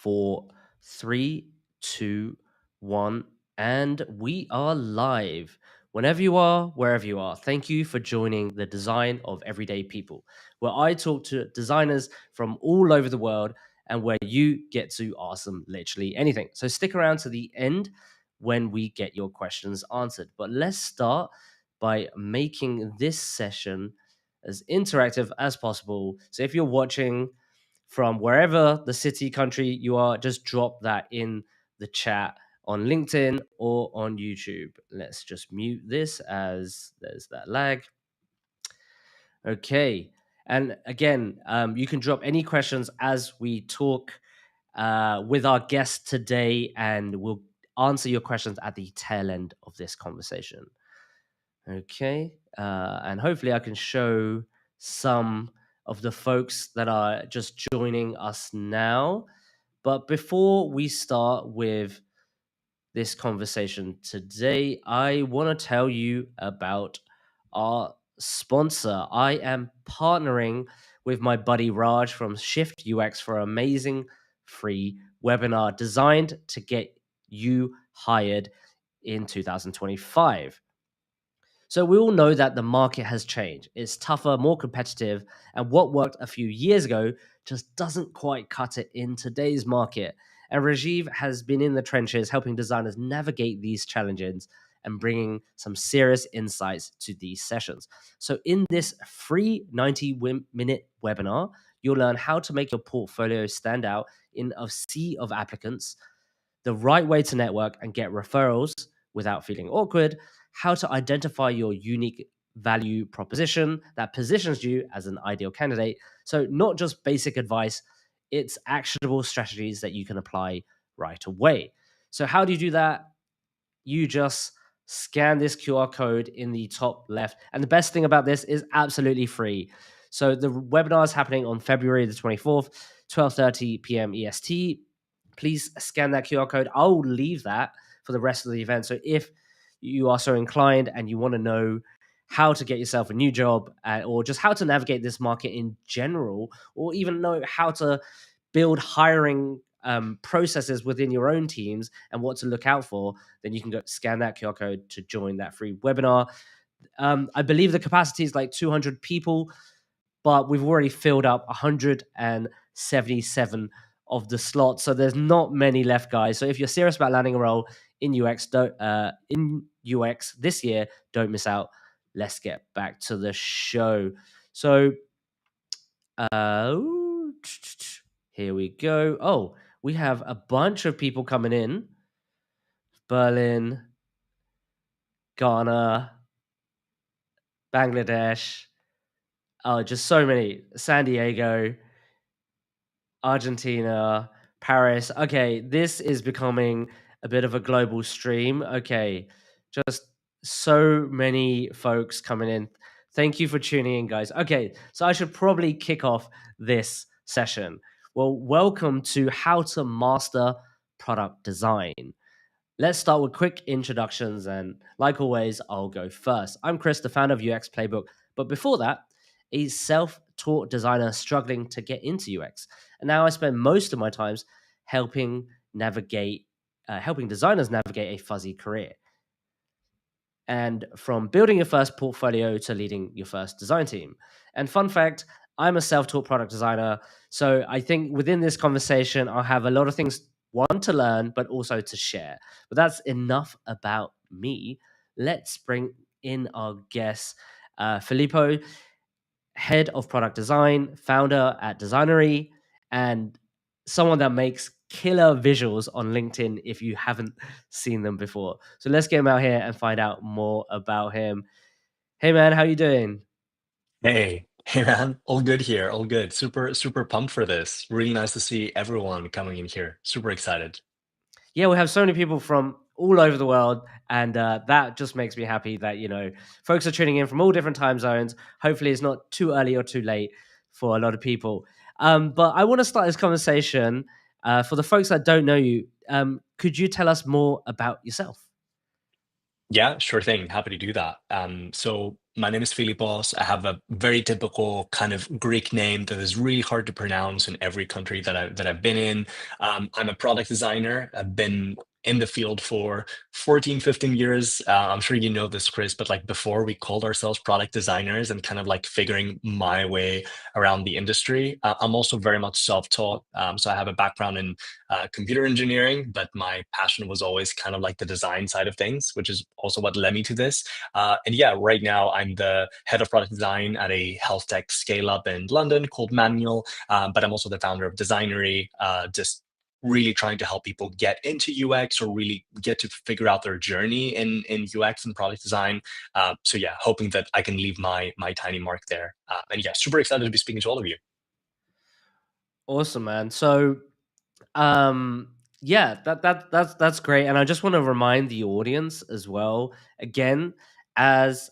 4, 3, 2, 1, and we are live. Whenever you are, wherever you are, thank you for joining the Design of Everyday People, where I talk to designers from all over the world and where you get to ask them literally anything. So stick around to the end when we get your questions answered. But let's start by making this session as interactive as possible. So if you're watching from wherever the city, country you are, just drop that in the chat on LinkedIn or on YouTube. Let's just mute this as there's that lag. Okay. And again, you can drop any questions as we talk with our guest today, and we'll answer your questions at the tail end of this conversation. Okay. And hopefully I can show some of the folks that are just joining us now. But before we start with this conversation today, I want to tell you about our sponsor. I am partnering with my buddy Raj from Shift UX for an amazing free webinar designed to get you hired in 2025. So we all know that the market has changed. It's tougher, more competitive, and what worked a few years ago just doesn't quite cut it in today's market. And Rajeev has been in the trenches helping designers navigate these challenges and bringing some serious insights to these sessions. So in this free 90-minute webinar, you'll learn how to make your portfolio stand out in a sea of applicants, the right way to network and get referrals without feeling awkward, how to identify your unique value proposition that positions you as an ideal candidate. So, not just basic advice, it's actionable strategies that you can apply right away. So, how do you do that? You just scan this QR code in the top left. And the best thing about this is absolutely free. So, the webinar is happening on February the 24th, 12:30 p.m. EST. Please scan that QR code. I'll leave that for the rest of the event. So if you are so inclined and you want to know how to get yourself a new job or just how to navigate this market in general, or even know how to build hiring processes within your own teams and what to look out for, then you can go scan that QR code to join that free webinar. I believe the capacity is like 200 people, but we've already filled up 177 of the slots. So there's not many left, guys. So if you're serious about landing a role in UX, this year, don't miss out. Let's get back to the show. So here we go. Oh, we have a bunch of people coming in. Berlin, Ghana, Bangladesh. Oh, just so many. San Diego, Argentina, Paris. Okay, this is becoming a bit of a global stream. Okay, just so many folks coming in. Thank you for tuning in, guys. Okay, so I should probably kick off this session. Well, welcome to How to Master Product Design. Let's start with quick introductions, and like always, I'll go first. I'm Chris, the founder of UX Playbook, but before that, a self-taught designer struggling to get into UX. And now I spend most of my times helping designers navigate a fuzzy career. And from building your first portfolio to leading your first design team. And fun fact, I'm a self-taught product designer. So I think within this conversation, I'll have a lot of things, one, to learn, but also to share. But that's enough about me. Let's bring in our guest, Filippo, head of product design, founder at Designery, and someone that makes killer visuals on LinkedIn if you haven't seen them before. So let's get him out here and find out more about him. Hey man, how you doing? Hey man, all good here, all good. Super pumped for this. Really nice to see everyone coming in here. Super excited. Yeah, we have so many people from all over the world, and that just makes me happy that, folks are tuning in from all different time zones. Hopefully it's not too early or too late for a lot of people. But I want to start this conversation for the folks that don't know you. Could you tell us more about yourself? Yeah, sure thing. Happy to do that. So my name is Filippos. I have a very typical kind of Greek name that is really hard to pronounce in every country that I've been in. I'm a product designer. I've been in the field for 14, 15 years. I'm sure you know this, Chris, but like before we called ourselves product designers and kind of like figuring my way around the industry. I'm also very much self-taught. So I have a background in computer engineering, but my passion was always kind of like the design side of things, which is also what led me to this. And yeah, right now I'm the head of product design at a health tech scale up in London called Manual, but I'm also the founder of Designery, just really trying to help people get into UX or really get to figure out their journey in UX and product design. So yeah, hoping that I can leave my tiny mark there. And yeah, super excited to be speaking to all of you. Awesome, man. So yeah, that's great. And I just want to remind the audience as well, again, as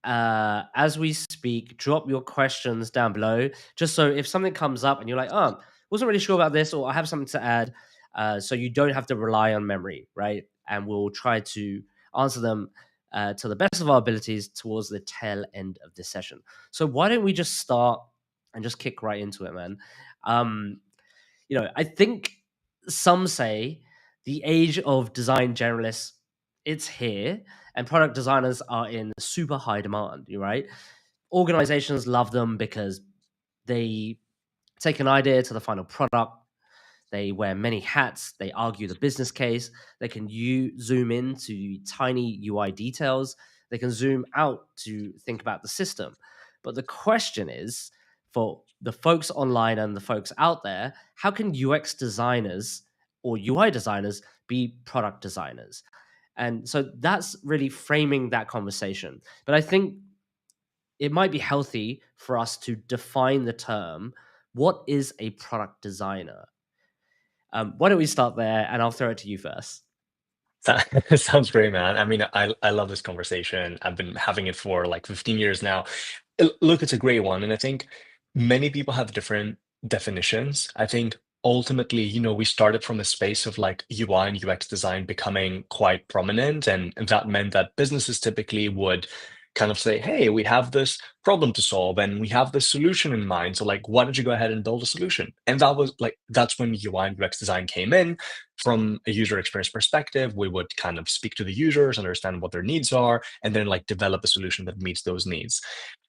as we speak, drop your questions down below, just so if something comes up and you're like, oh, wasn't really sure about this, or I have something to add, so you don't have to rely on memory, right? And we'll try to answer them to the best of our abilities towards the tail end of this session. So why don't we just start and just kick right into it, man? Um, I think some say the age of design generalists, it's here, and product designers are in super high demand. You're right. Organizations love them because they take an idea to the final product. They wear many hats. They argue the business case. They can zoom into tiny UI details. They can zoom out to think about the system. But the question is, for the folks online and the folks out there, how can UX designers or UI designers be product designers? And so that's really framing that conversation. But I think it might be healthy for us to define the term. What is a product designer? Why don't we start there, and I'll throw it to you first. Sounds great, man. I mean, I love this conversation. I've been having it for like 15 years now. Look, it's a great one, and I think many people have different definitions. I think ultimately, we started from a space of like UI and UX design becoming quite prominent, and that meant that businesses typically would kind of say, "Hey, we have this problem to solve, and we have this solution in mind. So, like, why don't you go ahead and build a solution?" And that was like that's when UI and UX design came in from a user experience perspective. We would kind of speak to the users, understand what their needs are, and then like develop a solution that meets those needs.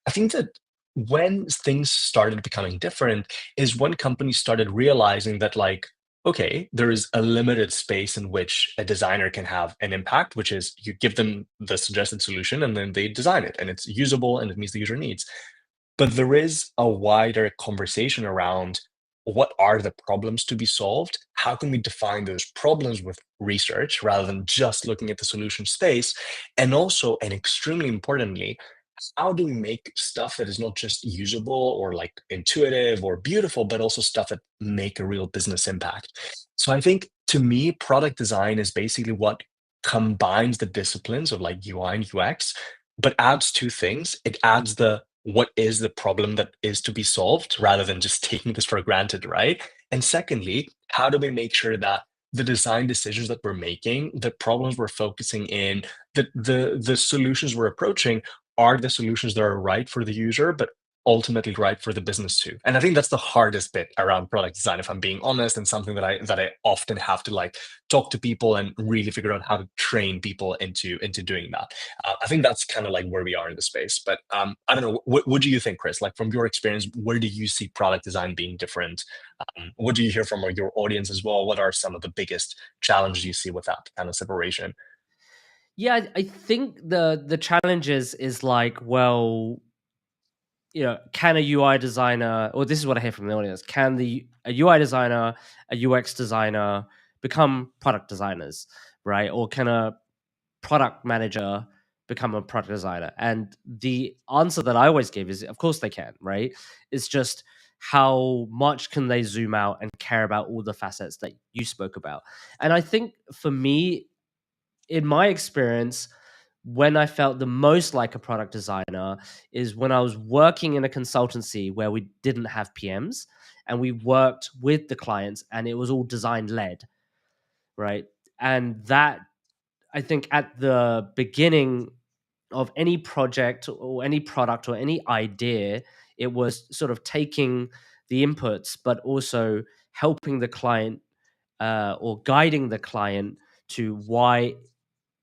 I think that when things started becoming different is when companies started realizing that, like, okay, there is a limited space in which a designer can have an impact, which is you give them the suggested solution and then they design it and it's usable and it meets the user needs. But there is a wider conversation around what are the problems to be solved? How can we define those problems with research rather than just looking at the solution space? And also, and extremely importantly, how do we make stuff that is not just usable or like intuitive or beautiful, but also stuff that make a real business impact? So I think to me, product design is basically what combines the disciplines of like UI and UX, but adds two things. It adds the what is the problem that is to be solved rather than just taking this for granted, right? And secondly, how do we make sure that the design decisions that we're making, the problems we're focusing in, the solutions we're approaching are the solutions that are right for the user, but ultimately right for the business too. And I think that's the hardest bit around product design, if I'm being honest, and something that I often have to like talk to people and really figure out how to train people into doing that. I think that's kind of like where we are in the space. But I don't know. What do you think, Chris? Like from your experience, where do you see product design being different? What do you hear from your audience as well? What are some of the biggest challenges you see with that kind of separation? Yeah, I think the challenge is like, well, can a UI designer, or this is what I hear from the audience, can a UI designer, a UX designer become product designers, right? Or can a product manager become a product designer? And the answer that I always give is, of course they can, right? It's just how much can they zoom out and care about all the facets that you spoke about. And I think for me, in my experience, when I felt the most like a product designer is when I was working in a consultancy where we didn't have PMs and we worked with the clients and it was all design led, right? And that I think at the beginning of any project or any product or any idea, it was sort of taking the inputs, but also helping the client or guiding the client to why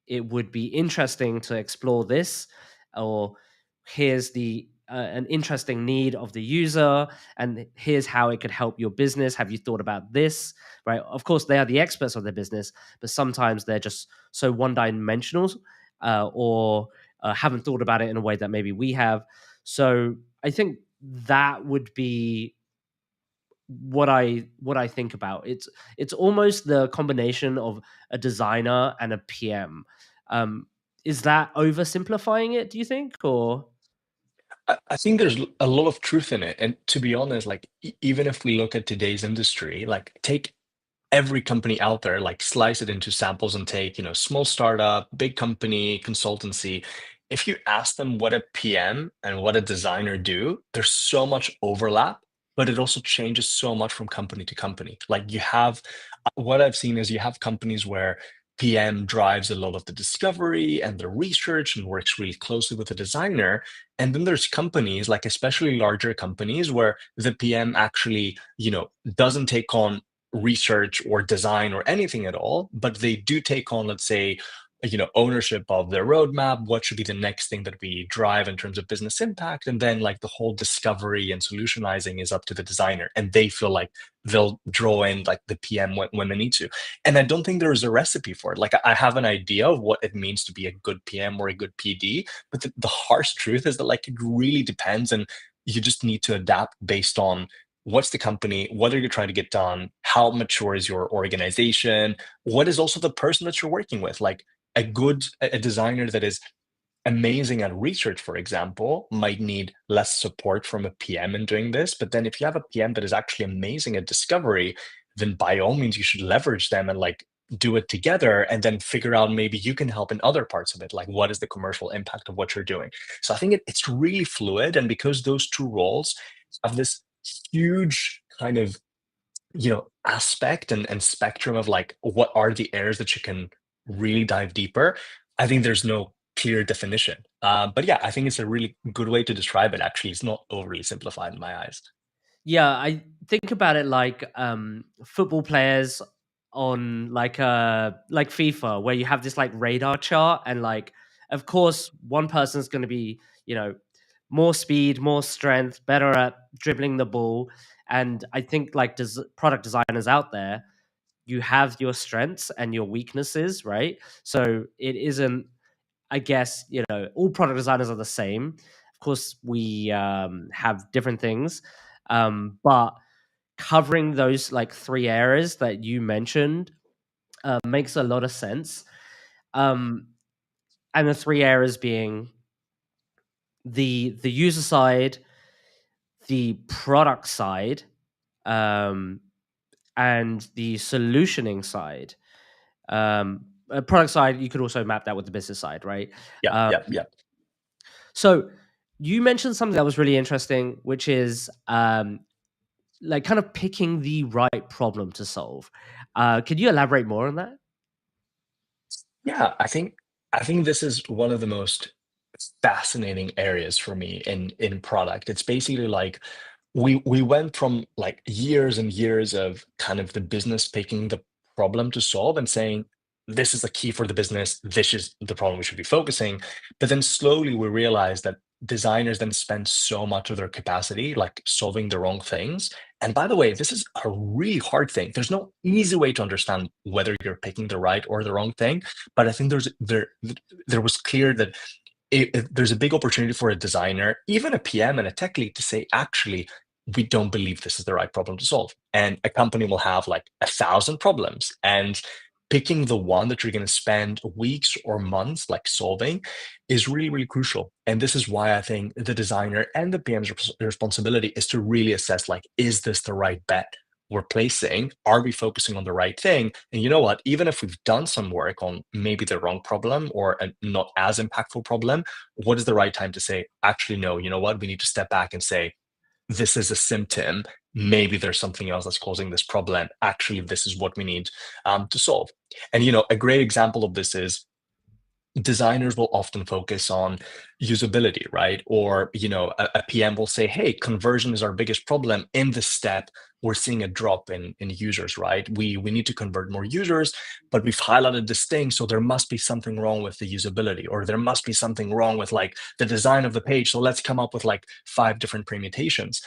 it would be interesting to explore this, or here's the an interesting need of the user, and here's how it could help your business. Have you thought about this? Right? Of course, they are the experts of their business, but sometimes they're just so one dimensional, or haven't thought about it in a way that maybe we have. So I think that would be what I think about. It's almost the combination of a designer and a PM. Um, is that oversimplifying it? Do you think, or I think there's a lot of truth in it. And to be honest, like even if we look at today's industry, like take every company out there, like slice it into samples and take, small startup, big company, consultancy. If you ask them what a PM and what a designer do, there's so much overlap, but it also changes so much from company to company. Like you have, what I've seen is you have companies where PM drives a lot of the discovery and the research and works really closely with the designer. And then there's companies, like especially larger companies, where the PM actually, doesn't take on research or design or anything at all, but they do take on, let's say, ownership of their roadmap. What should be the next thing that we drive in terms of business impact? And then like the whole discovery and solutionizing is up to the designer, and they feel like they'll draw in like the PM when they need to. And I don't think there is a recipe for it. Like I have an idea of what it means to be a good PM or a good PD, but the harsh truth is that like it really depends, and you just need to adapt based on what's the company, what are you trying to get done, how mature is your organization, what is also the person that you're working with. Like a designer that is amazing at research, for example, might need less support from a PM in doing this. But then if you have a PM that is actually amazing at discovery, then by all means you should leverage them and like do it together, and then figure out maybe you can help in other parts of it, like what is the commercial impact of what you're doing. So I think it's really fluid, and because those two roles have this huge kind of aspect and spectrum of like what are the areas that you can really dive deeper, I think there's no clear definition. But yeah, I think it's a really good way to describe it. Actually, it's not overly simplified in my eyes. yeah, I think about it like football players on like FIFA, where you have this like radar chart, and like of course one person's going to be more speed, more strength, better at dribbling the ball, and I think like product designers out there, you have your strengths and your weaknesses, right? So it isn't, I guess, all product designers are the same. Of course, we have different things, but covering those like three areas that you mentioned makes a lot of sense. Um, and the three areas being the user side, the product side, um, and the solutioning side. Product side, you could also map that with the business side, right? Yeah, Um, yeah, yeah. so you mentioned something that was really interesting, which is like kind of picking the right problem to solve. Could you elaborate more on that? Yeah, I think this is one of the most fascinating areas for me in product. It's basically like we went from like years and years of kind of the business picking the problem to solve and saying this is the key for the business, this is the problem we should be focusing. But then slowly we realized that designers then spend so much of their capacity like solving the wrong things. And by the way, this is a really hard thing. There's no easy way to understand whether you're picking the right or the wrong thing. But I think there was clear that there's a big opportunity for a designer, even a PM and a tech lead, to say, actually, we don't believe this is the right problem to solve. And a company will have like 1,000 problems, and picking the one that you're going to spend weeks or months like solving is really, really crucial. And this is why I think the designer and the PM's responsibility is to really assess, like, is this the right bet we're placing? Are we focusing on the right thing? And you know what? Even if we've done some work on maybe the wrong problem or a not as impactful problem, what is the right time to say, actually, no, you know what? We need to step back and say, this is a symptom. Maybe there's something else that's causing this problem. Actually, this is what we need to solve. And a great example of this is designers will often focus on usability, right? Or, a PM will say, hey, conversion is our biggest problem. In this step, we're seeing a drop in users, right? We need to convert more users, but we've highlighted this thing. So there must be something wrong with the usability, or there must be something wrong with like the design of the page. So let's come up with like 5 different permutations.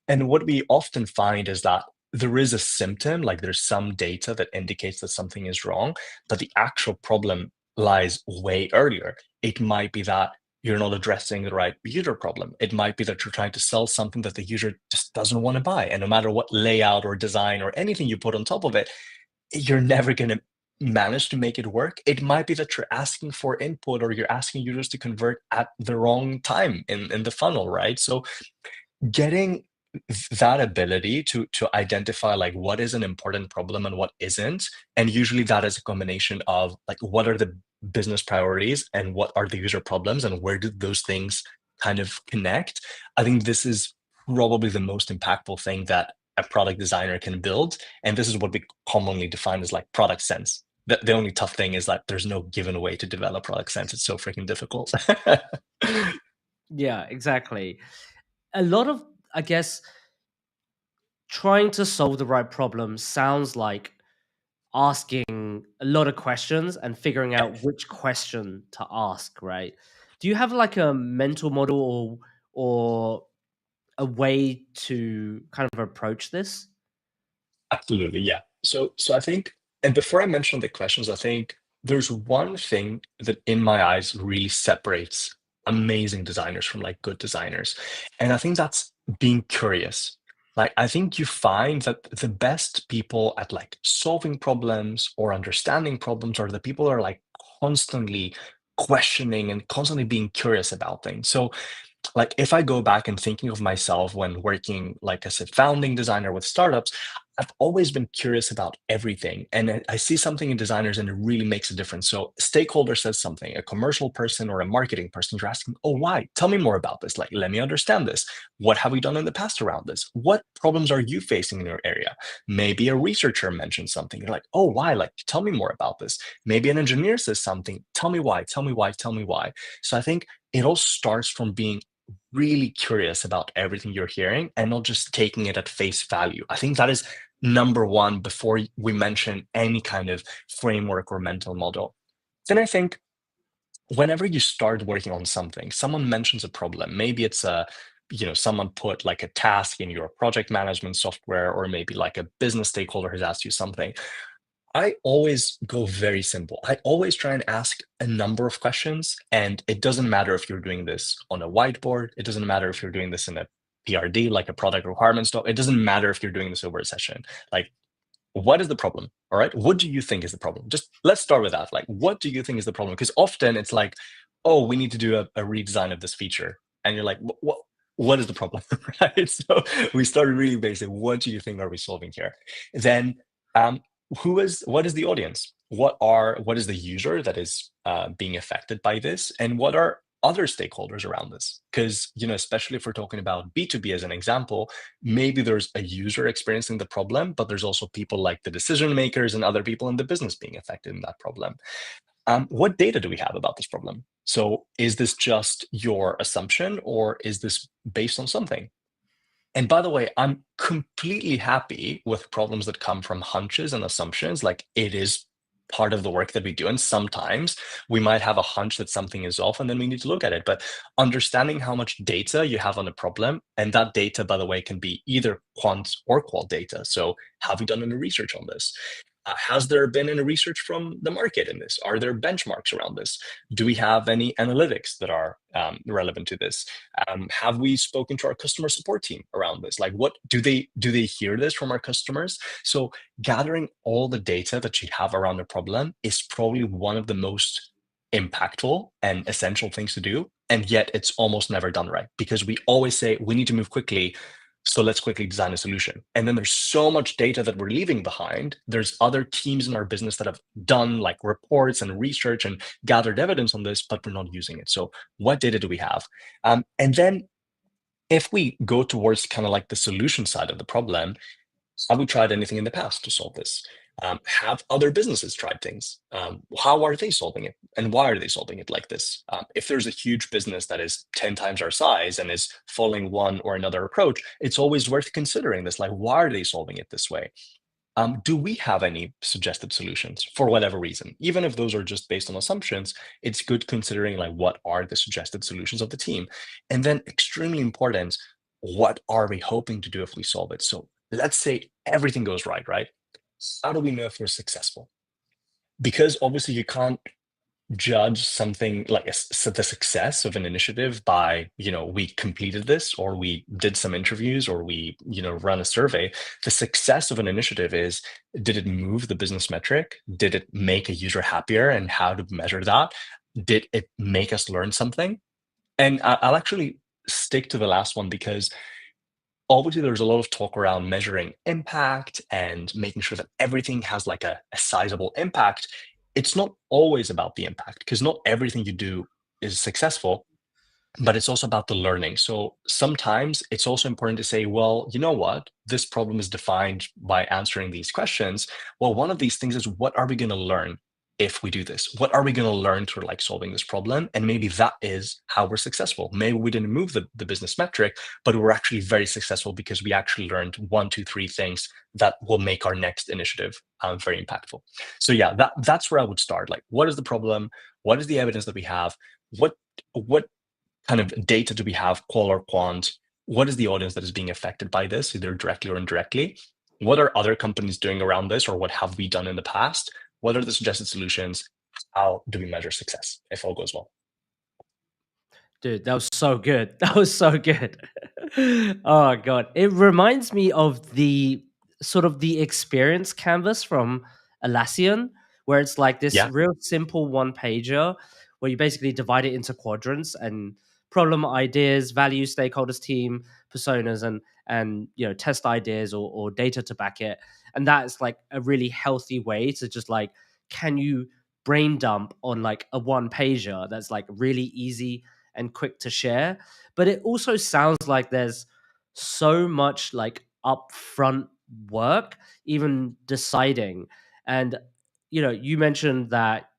And what we often find is that there is a symptom, like there's some data that indicates that something is wrong, but the actual problem lies way earlier. It might be that you're not addressing the right user problem. It might be that you're trying to sell something that the user just doesn't want to buy. And no matter what layout or design or anything you put on top of it, you're never going to manage to make it work. It might be that you're asking for input or you're asking users to convert at the wrong time in the funnel, right? So getting that ability to identify like what is an important problem and what isn't, and usually that is a combination of like what are the business priorities and what are the user problems and where do those things kind of connect. I think this is probably the most impactful thing that a product designer can build, and this is what we commonly define as like product sense. The only tough thing is that there's no given way to develop product sense. It's so freaking difficult. Yeah, exactly. A lot of, I guess, trying to solve the right problem sounds like asking a lot of questions and figuring out which question to ask, right? Do you have like a mental model or a way to kind of approach this? Absolutely, yeah. So I think, and before I mention the questions, I think there's one thing that in my eyes really separates amazing designers from like good designers. And I think that's being curious. Like I think you find that the best people at like solving problems or understanding problems are the people that are like constantly questioning and constantly being curious about things. So like if I go back and thinking of myself when working like as a founding designer with startups, I've always been curious about everything. And I see something in designers and it really makes a difference. So stakeholder says something, a commercial person or a marketing person, you're asking, oh, why? Tell me more about this. Like, let me understand this. What have we done in the past around this? What problems are you facing in your area? Maybe a researcher mentions something. You're like, oh, why? Like, tell me more about this. Maybe an engineer says something. Tell me why, tell me why, tell me why. So I think it all starts from being really curious about everything you're hearing and not just taking it at face value. I think that is number one before we mention any kind of framework or mental model. Then I think whenever you start working on something, someone mentions a problem. Maybe it's someone put like a task in your project management software, or maybe like a business stakeholder has asked you something. I always go very simple. I always try and ask a number of questions, and it doesn't matter if you're doing this on a whiteboard. It doesn't matter if you're doing this in a PRD, like a product requirements doc. It doesn't matter if you're doing this over a session. Like, what is the problem? All right. What do you think is the problem? Just let's start with that. Like, what do you think is the problem? Because often it's like, oh, we need to do a redesign of this feature. And you're like, what is the problem? Right. So we started really basic. What do you think are we solving here? Then um, what is the audience? What is the user that is being affected by this? And what are other stakeholders around this? Because, especially if we're talking about B2B as an example, maybe there's a user experiencing the problem, but there's also people like the decision makers and other people in the business being affected in that problem. What data do we have about this problem? So is this just your assumption or is this based on something? And by the way, I'm completely happy with problems that come from hunches and assumptions. Like it is part of the work that we do. And sometimes we might have a hunch that something is off and then we need to look at it. But understanding how much data you have on a problem, and that data, by the way, can be either quant or qual data. So have you done any research on this? Has there been any research from the market in this? Are there benchmarks around this? Do we have any analytics that are relevant to this? Have we spoken to our customer support team around this? Like, what do they hear this from our customers? So gathering all the data that you have around the problem is probably one of the most impactful and essential things to do. And yet it's almost never done right because we always say we need to move quickly. So let's quickly design a solution. And then there's so much data that we're leaving behind. There's other teams in our business that have done like reports and research and gathered evidence on this, but we're not using it. So what data do we have? And then if we go towards kind of like the solution side of the problem, have we tried anything in the past to solve this? Have other businesses tried things? How are they solving it? And why are they solving it like this? If there's a huge business that is 10 times our size and is following one or another approach, it's always worth considering this. Like, why are they solving it this way? Do we have any suggested solutions for whatever reason? Even if those are just based on assumptions, it's good considering like what are the suggested solutions of the team. And then extremely important, what are we hoping to do if we solve it? So let's say everything goes right, right? How do we know if we're successful? Because obviously you can't judge something like the success of an initiative by, we completed this, or we did some interviews, or we, run a survey. The success of an initiative is, did it move the business metric? Did it make a user happier? And how to measure that? Did it make us learn something? And I'll actually stick to the last one, because obviously there's a lot of talk around measuring impact and making sure that everything has like a sizable impact. It's not always about the impact, because not everything you do is successful, but it's also about the learning. So sometimes it's also important to say, well, you know what? This problem is defined by answering these questions. Well, one of these things is, what are we going to learn if we do this? What are we going to learn through like solving this problem? And maybe that is how we're successful. Maybe we didn't move the business metric, but we're actually very successful because we actually learned one, two, three things that will make our next initiative very impactful. So yeah, that's where I would start. Like, what is the problem? What is the evidence that we have? What kind of data do we have, qual or quant? What is the audience that is being affected by this, either directly or indirectly? What are other companies doing around this, or what have we done in the past? What are the suggested solutions? How do we measure success if all goes well? Dude, that was so good. That was so good. Oh god. It reminds me of the sort of the experience canvas from Atlassian, where it's like this Yeah. real simple one pager where you basically divide it into quadrants and problem ideas, value stakeholders, team, personas, and test ideas or data to back it. And that's like a really healthy way to just like, can you brain dump on like a one pager that's like really easy and quick to share. But it also sounds like there's so much like upfront work, even deciding. And you mentioned that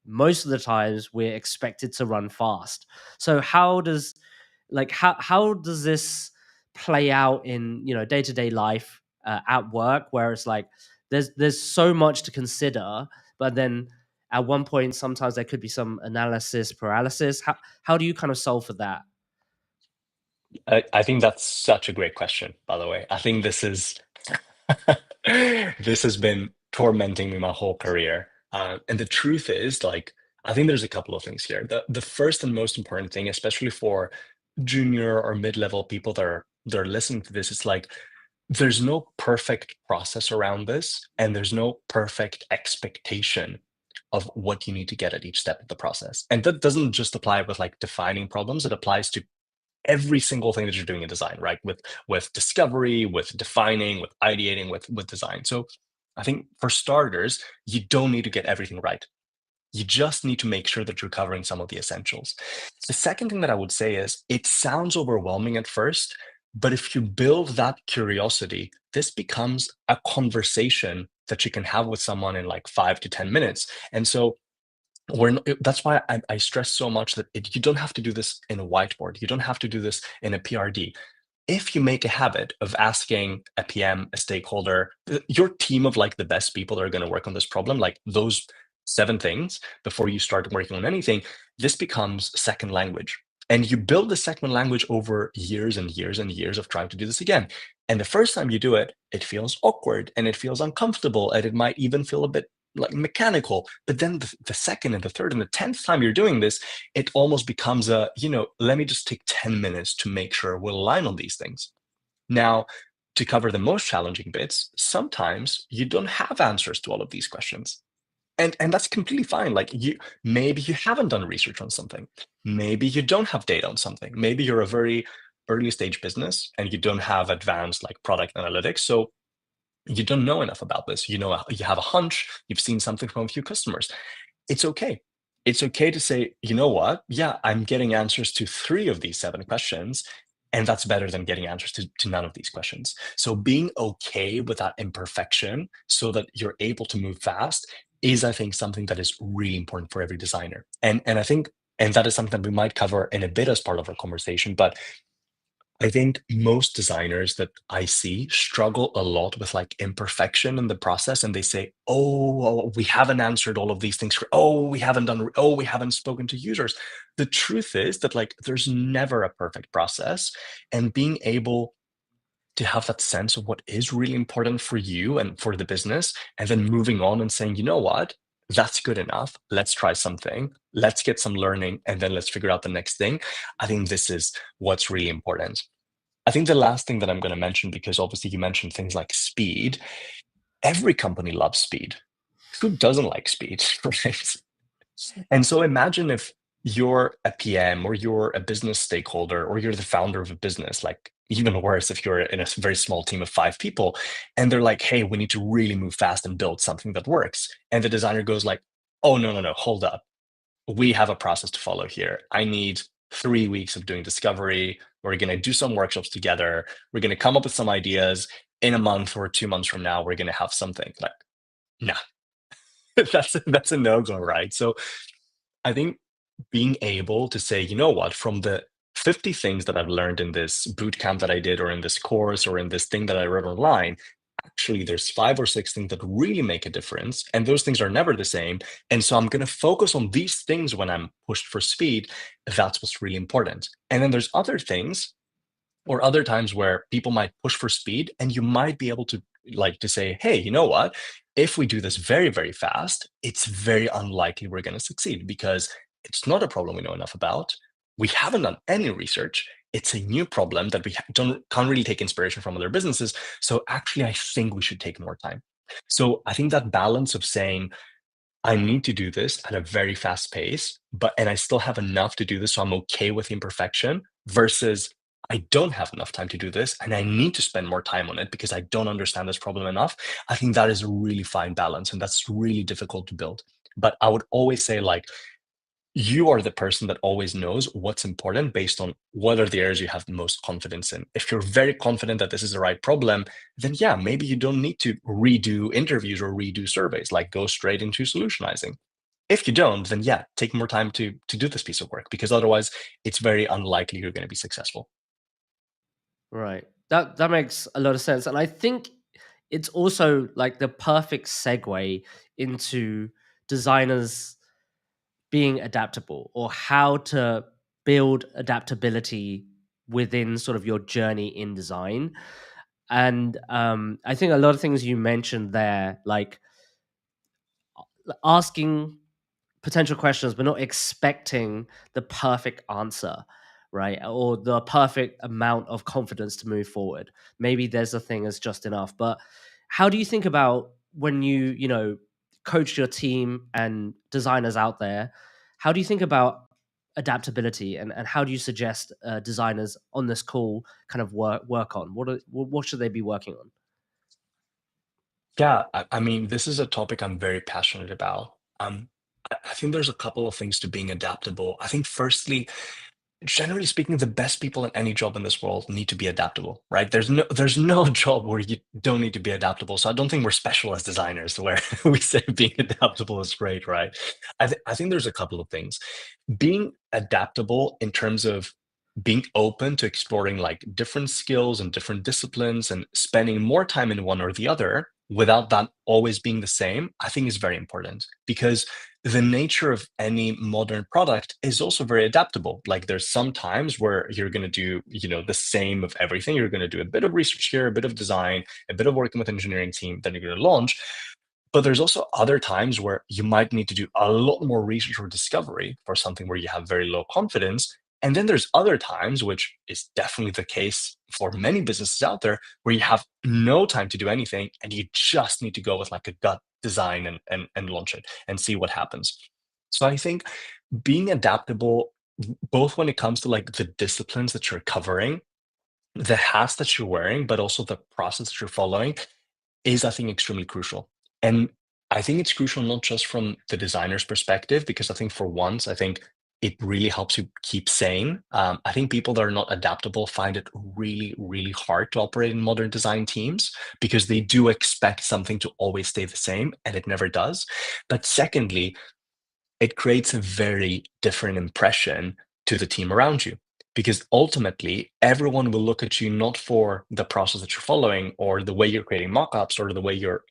most of the times we're expected to run fast. So how does this play out in day-to-day life at work, where it's like there's so much to consider, but then at one point sometimes there could be some analysis paralysis. How do you kind of solve for that? I think that's such a great question, by the way. I think this is this has been tormenting me my whole career. And the truth is, like, I think there's a couple of things here. The first and most important thing, especially for junior or mid-level people that are listening to this, is like, there's no perfect process around this, and there's no perfect expectation of what you need to get at each step of the process. And that doesn't just apply with like defining problems, it applies to every single thing that you're doing in design, right? With discovery, with defining, with ideating, with design. So I think for starters, you don't need to get everything right. You just need to make sure that you're covering some of the essentials. The second thing that I would say is, it sounds overwhelming at first, but if you build that curiosity, this becomes a conversation that you can have with someone in like 5 to 10 minutes. And so that's why I stress so much that you don't have to do this in a whiteboard. You don't have to do this in a PRD. If you make a habit of asking a PM, a stakeholder, your team of like the best people that are going to work on this problem, like those 7 things before you start working on anything, this becomes second language. And you build the second language over years and years and years of trying to do this again. And the first time you do it, it feels awkward and it feels uncomfortable, and it might even feel a bit like mechanical. But then the second and the third and the 10th time you're doing this, it almost becomes let me just take 10 minutes to make sure we'll align on these things. Now, to cover the most challenging bits, sometimes you don't have answers to all of these questions. And that's completely fine. Like, maybe you haven't done research on something. Maybe you don't have data on something. Maybe you're a very early stage business and you don't have advanced like product analytics. So you don't know enough about this. You have a hunch, you've seen something from a few customers. It's okay. It's okay to say, you know what? Yeah, I'm getting answers to 3 of these 7 questions. And that's better than getting answers to none of these questions. So being okay with that imperfection so that you're able to move fast is, I think, something that is really important for every designer. And I think, and that is something that we might cover in a bit as part of our conversation, but I think most designers that I see struggle a lot with like imperfection in the process, and they say, "Oh, well, we haven't answered all of these things. Oh, we haven't done. Oh, we haven't spoken to users." The truth is that like there's never a perfect process, and being able to have that sense of what is really important for you and for the business, and then moving on and saying, "You know what? That's good enough. Let's try something. Let's get some learning, and then let's figure out the next thing." I think this is what's really important. I think the last thing that I'm going to mention, because obviously you mentioned things like speed, every company loves speed. Who doesn't like speed, right? And so imagine if you're a PM or you're a business stakeholder or you're the founder of a business, like even worse if you're in a very small team of 5 people, and they're like, "Hey, we need to really move fast and build something that works." And the designer goes like, "Oh, no, no, no, hold up. We have a process to follow here. I need 3 weeks of doing discovery. We're going to do some workshops together. We're going to come up with some ideas. In a month or 2 months from now, we're going to have something." Like, no, that's a no-go, right? So I think being able to say, "You know what, from the 50 things that I've learned in this boot camp that I did, or in this course, or in this thing that I read online, actually there's 5 or 6 things that really make a difference. And those things are never the same. And so I'm going to focus on these things when I'm pushed for speed." That's what's really important. And then there's other things or other times where people might push for speed, and you might be able to like to say, "Hey, you know what, if we do this very, very fast, it's very unlikely we're going to succeed because it's not a problem we know enough about. We haven't done any research. It's a new problem that we don't can't really take inspiration from other businesses. So actually I think we should take more time." So I think that balance of saying, "I need to do this at a very fast pace, but and I still have enough to do this, so I'm okay with imperfection," versus, "I don't have enough time to do this, and I need to spend more time on it because I don't understand this problem enough." I think that is a really fine balance, and that's really difficult to build. But I would always say, like, you are the person that always knows what's important based on what are the areas you have the most confidence in. If you're very confident that this is the right problem, then yeah, maybe you don't need to redo interviews or redo surveys, like go straight into solutionizing. If you don't, then yeah, take more time to do this piece of work, because otherwise it's very unlikely you're going to be successful. Right. That makes a lot of sense. And I think it's also like the perfect segue into designers being adaptable, or how to build adaptability within sort of your journey in design. And I think a lot of things you mentioned there, like asking potential questions, but not expecting the perfect answer, right? Or the perfect amount of confidence to move forward. Maybe there's a thing as just enough. But how do you think about when you coach your team and designers out there? How do you think about adaptability, and how do you suggest designers on this call kind of work on? What should they be working on? Yeah, I mean, this is a topic I'm very passionate about. I think there's a couple of things to being adaptable. I think, firstly, generally speaking, the best people in any job in this world need to be adaptable, right? There's no job where you don't need to be adaptable. So I don't think we're special as designers where we say being adaptable is great, right? I think there's a couple of things. Being adaptable in terms of being open to exploring like different skills and different disciplines and spending more time in one or the other without that always being the same, I think is very important, because the nature of any modern product is also very adaptable. Like there's some times where you're going to do, the same of everything. You're going to do a bit of research here, a bit of design, a bit of working with engineering team, then you're going to launch. But there's also other times where you might need to do a lot more research or discovery for something where you have very low confidence. And then there's other times, which is definitely the case for many businesses out there, where you have no time to do anything and you just need to go with like a gut design and launch it and see what happens. So I think being adaptable, both when it comes to like the disciplines that you're covering, the hats that you're wearing, but also the process that you're following, is, I think, extremely crucial. And I think it's crucial not just from the designer's perspective, because I think for once, I think it really helps you keep sane. I think people that are not adaptable find it really, really hard to operate in modern design teams because they do expect something to always stay the same, and it never does. But secondly, it creates a very different impression to the team around you because ultimately everyone will look at you not for the process that you're following or the way you're creating mockups or the way you're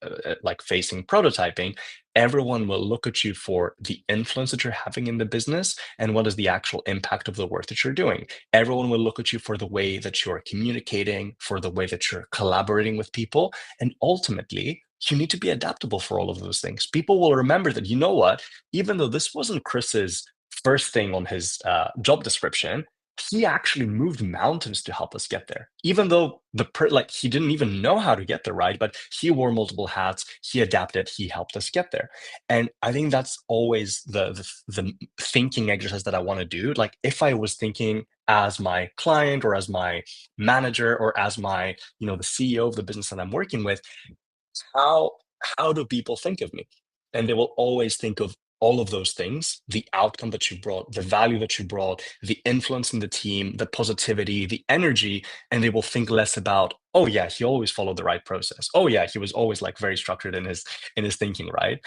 like facing prototyping. Everyone will look at you for the influence that you're having in the business and what is the actual impact of the work that you're doing. Everyone will look at you for the way that you're communicating, for the way that you're collaborating with people, and ultimately you need to be adaptable for all of those things. People will remember that, you know what, even though this wasn't Chris's first thing on his job description, he actually moved mountains to help us get there. Even though like he didn't even know how to get there, right? But he wore multiple hats, he adapted, he helped us get there. And I think that's always the thinking exercise that I want to do. Like if I was thinking as my client or as my manager or as my, the CEO of the business that I'm working with, how how do people think of me? And they will always think of all of those things: the outcome that you brought, the value that you brought, the influence in the team, the positivity, the energy. And they will think less about, oh yeah, he always followed the right process, oh yeah, he was always like very structured in his thinking, right?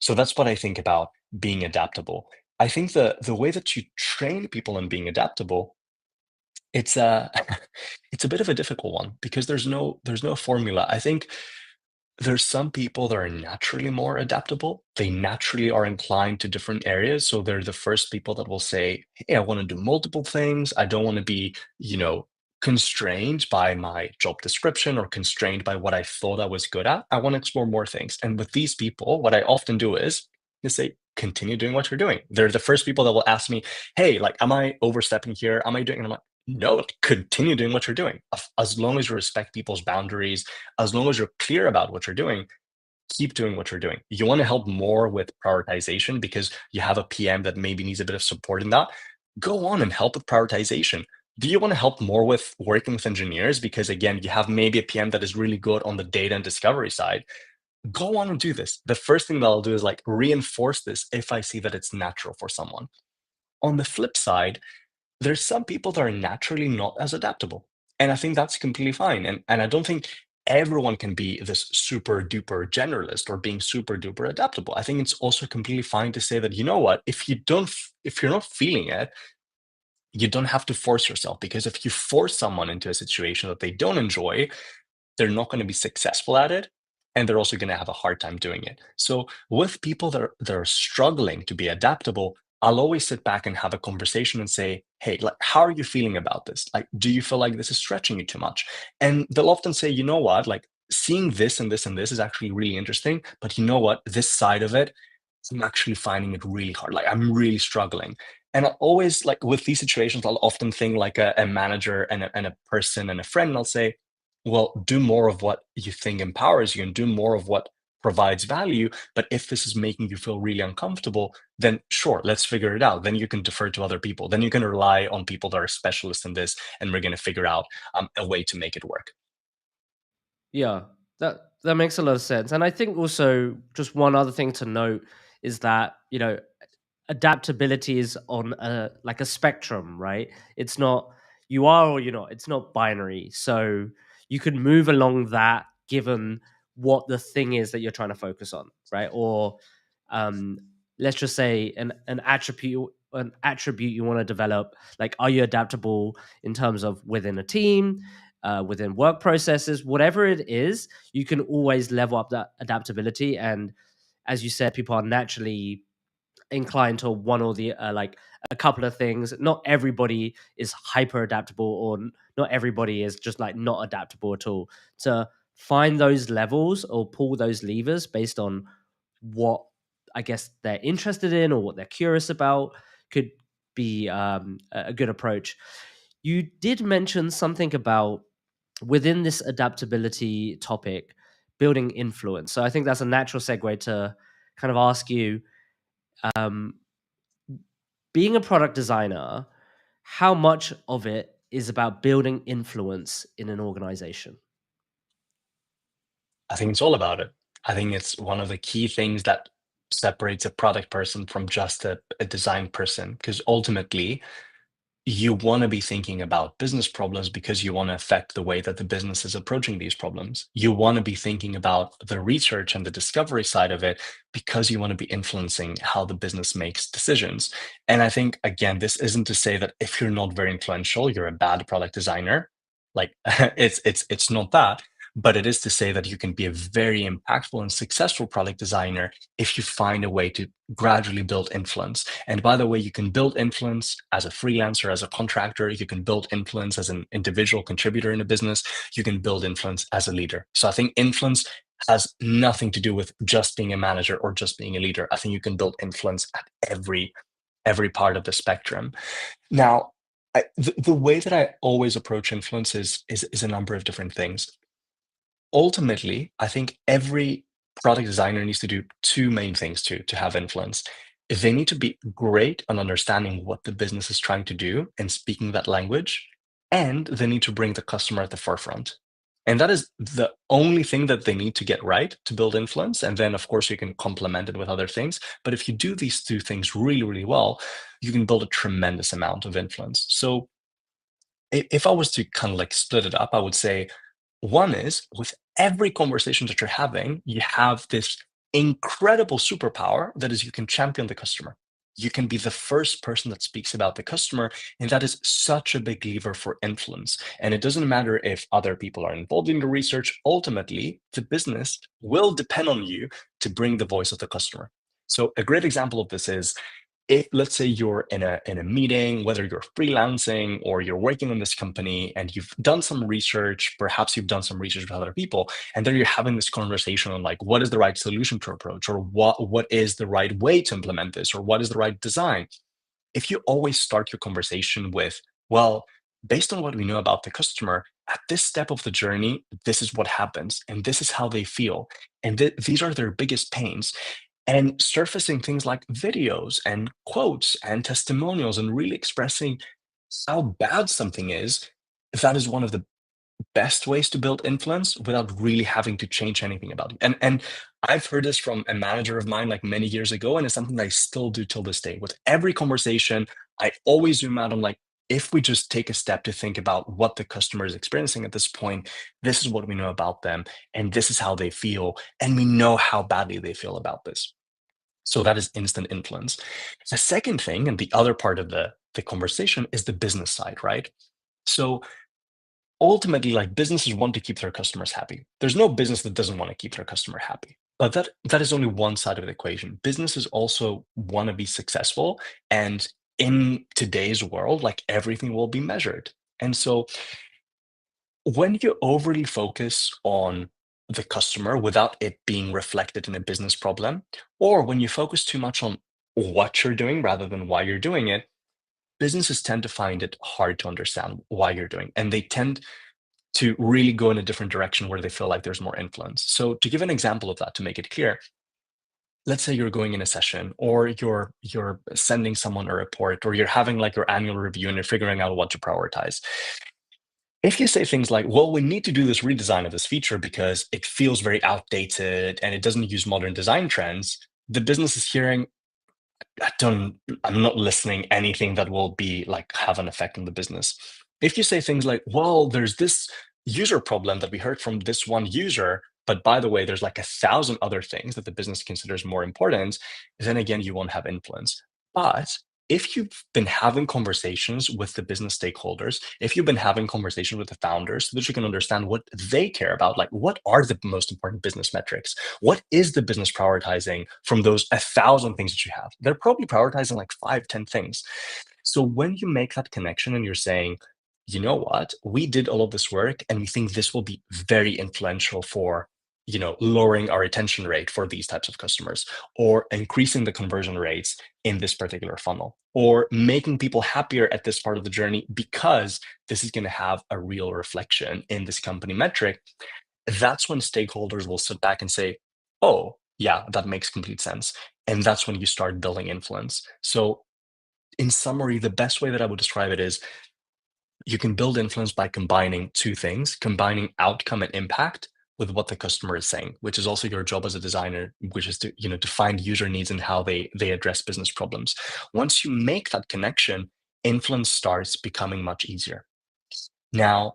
So that's what I think about being adaptable. I think the way that you train people in being adaptable, it's a it's a bit of a difficult one because there's no formula. I think there's some people that are naturally more adaptable. They naturally are inclined to different areas. So they're the first people that will say, hey, I want to do multiple things. I don't want to be, constrained by my job description or constrained by what I thought I was good at. I want to explore more things. And with these people, what I often do is say, continue doing what you're doing. They're the first people that will ask me, hey, like, am I overstepping here? Am I doing? And I'm like, no, continue doing what you're doing. As long as you respect people's boundaries, as long as you're clear about what you're doing, keep doing what you're doing. You want to help more with prioritization because you have a PM that maybe needs a bit of support in that. Go on and help with prioritization. Do you want to help more with working with engineers? Because again, you have maybe a PM that is really good on the data and discovery side. Go on and do this. The first thing that I'll do is like reinforce this if I see that it's natural for someone. On the flip side, there's some people that are naturally not as adaptable. And I think that's completely fine. And I don't think everyone can be this super duper generalist or being super duper adaptable. I think it's also completely fine to say that, you know what, if you're not feeling it, you don't have to force yourself, because if you force someone into a situation that they don't enjoy, they're not going to be successful at it, and they're also going to have a hard time doing it. So with people that are struggling to be adaptable, I'll always sit back and have a conversation and say, hey, like, how are you feeling about this? Like, do you feel like this is stretching you too much? And they'll often say, you know what, like, seeing this and this and this is actually really interesting, but you know what, this side of it, I'm actually finding it really hard. Like, I'm really struggling. And I always, like, with these situations, I'll often think like a manager and a person and a friend. And I'll say, well, do more of what you think empowers you and do more of what provides value. But if this is making you feel really uncomfortable, then sure, let's figure it out. Then you can defer to other people. Then you can rely on people that are specialists in this, and we're going to figure out a way to make it work. Yeah, that makes a lot of sense. And I think also just one other thing to note is that, adaptability is on a like a spectrum, right? It's not you are or you're not. It's not binary. So you can move along that given what the thing is that you're trying to focus on, right? Or um let's just say an attribute you want to develop. Like, are you adaptable in terms of within a team, within work processes, whatever it is, you can always level up that adaptability. And as you said, people are naturally inclined to one or the like a couple of things. Not everybody is hyper adaptable, or not everybody is just like not adaptable at all. To find those levels or pull those levers based on what I guess they're interested in or what they're curious about could be a good approach. You did mention something about within this adaptability topic, building influence. So I think that's a natural segue to kind of ask you, um, being a product designer, how much of it is about building influence in an organization? I think it's all about it. I think it's one of the key things that separates a product person from just a design person, because ultimately you want to be thinking about business problems because you want to affect the way that the business is approaching these problems. You want to be thinking about the research and the discovery side of it because you want to be influencing how the business makes decisions. And I think, again, this isn't to say that if you're not very influential, you're a bad product designer. Like it's not that, but it is to say that you can be a very impactful and successful product designer if you find a way to gradually build influence. And by the way, you can build influence as a freelancer, as a contractor. You can build influence as an individual contributor in a business. You can build influence as a leader. So I think influence has nothing to do with just being a manager or just being a leader. I think you can build influence at every part of the spectrum. Now, the way that I always approach influence is a number of different things. Ultimately, I think every product designer needs to do two main things to have influence. They need to be great on understanding what the business is trying to do and speaking that language, and they need to bring the customer at the forefront. And that is the only thing that they need to get right to build influence. And then, of course, you can complement it with other things. But if you do these two things really, really well, you can build a tremendous amount of influence. So if I was to kind of like split it up, I would say one is with every conversation that you're having, you have this incredible superpower that is you can champion the customer. You can be the first person that speaks about the customer. And that is such a big lever for influence. And it doesn't matter if other people are involved in the research. Ultimately, the business will depend on you to bring the voice of the customer. So a great example of this is if let's say you're in a meeting, whether you're freelancing or you're working on this company and you've done some research, perhaps you've done some research with other people, and then you're having this conversation on like what is the right solution to approach, or what is the right way to implement this, or what is the right design. If you always start your conversation with, well, based on what we know about the customer, at this step of the journey, this is what happens, and this is how they feel, and these are their biggest pains, and surfacing things like videos and quotes and testimonials and really expressing how bad something is, that is one of the best ways to build influence without really having to change anything about it. And I've heard this from a manager of mine like many years ago, and it's something that I still do till this day. With every conversation, I always zoom out on like, if we just take a step to think about what the customer is experiencing at this point, this is what we know about them, and this is how they feel, and we know how badly they feel about this. So that is instant influence. The second thing, and the other part of the conversation, is the business side, right? So ultimately, like businesses want to keep their customers happy. There's no business that doesn't want to keep their customer happy. But that is only one side of the equation. Businesses also want to be successful. And in today's world, like everything will be measured. And so when you overly focus on the customer without it being reflected in a business problem, or when you focus too much on what you're doing rather than why you're doing it, businesses tend to find it hard to understand why you're doing, and they tend to really go in a different direction where they feel like there's more influence. So to give an example of that, to make it clear, let's say you're going in a session, or you're sending someone a report, or you're having like your annual review and you're figuring out what to prioritize. If you say things like, well, we need to do this redesign of this feature because it feels very outdated and it doesn't use modern design trends, the business is hearing, I don't, I'm not listening anything that will be like have an effect on the business. If you say things like, well, there's this user problem that we heard from this one user, but by the way, there's like 1,000 other things that the business considers more important, then again, you won't have influence. But if you've been having conversations with the business stakeholders, if you've been having conversations with the founders so that you can understand what they care about, like what are the most important business metrics? What is the business prioritizing from those 1,000 things that you have? They're probably prioritizing like 5, 10 things. So when you make that connection and you're saying, you know what, we did all of this work and we think this will be very influential for, lowering our retention rate for these types of customers, or increasing the conversion rates in this particular funnel, or making people happier at this part of the journey because this is going to have a real reflection in this company metric, that's when stakeholders will sit back and say, oh, yeah, that makes complete sense. And that's when you start building influence. So, in summary, the best way that I would describe it is you can build influence by combining two things, combining outcome and impact, with what the customer is saying, which is also your job as a designer, which is to, to find user needs and how they address business problems. Once you make that connection, influence starts becoming much easier. Now,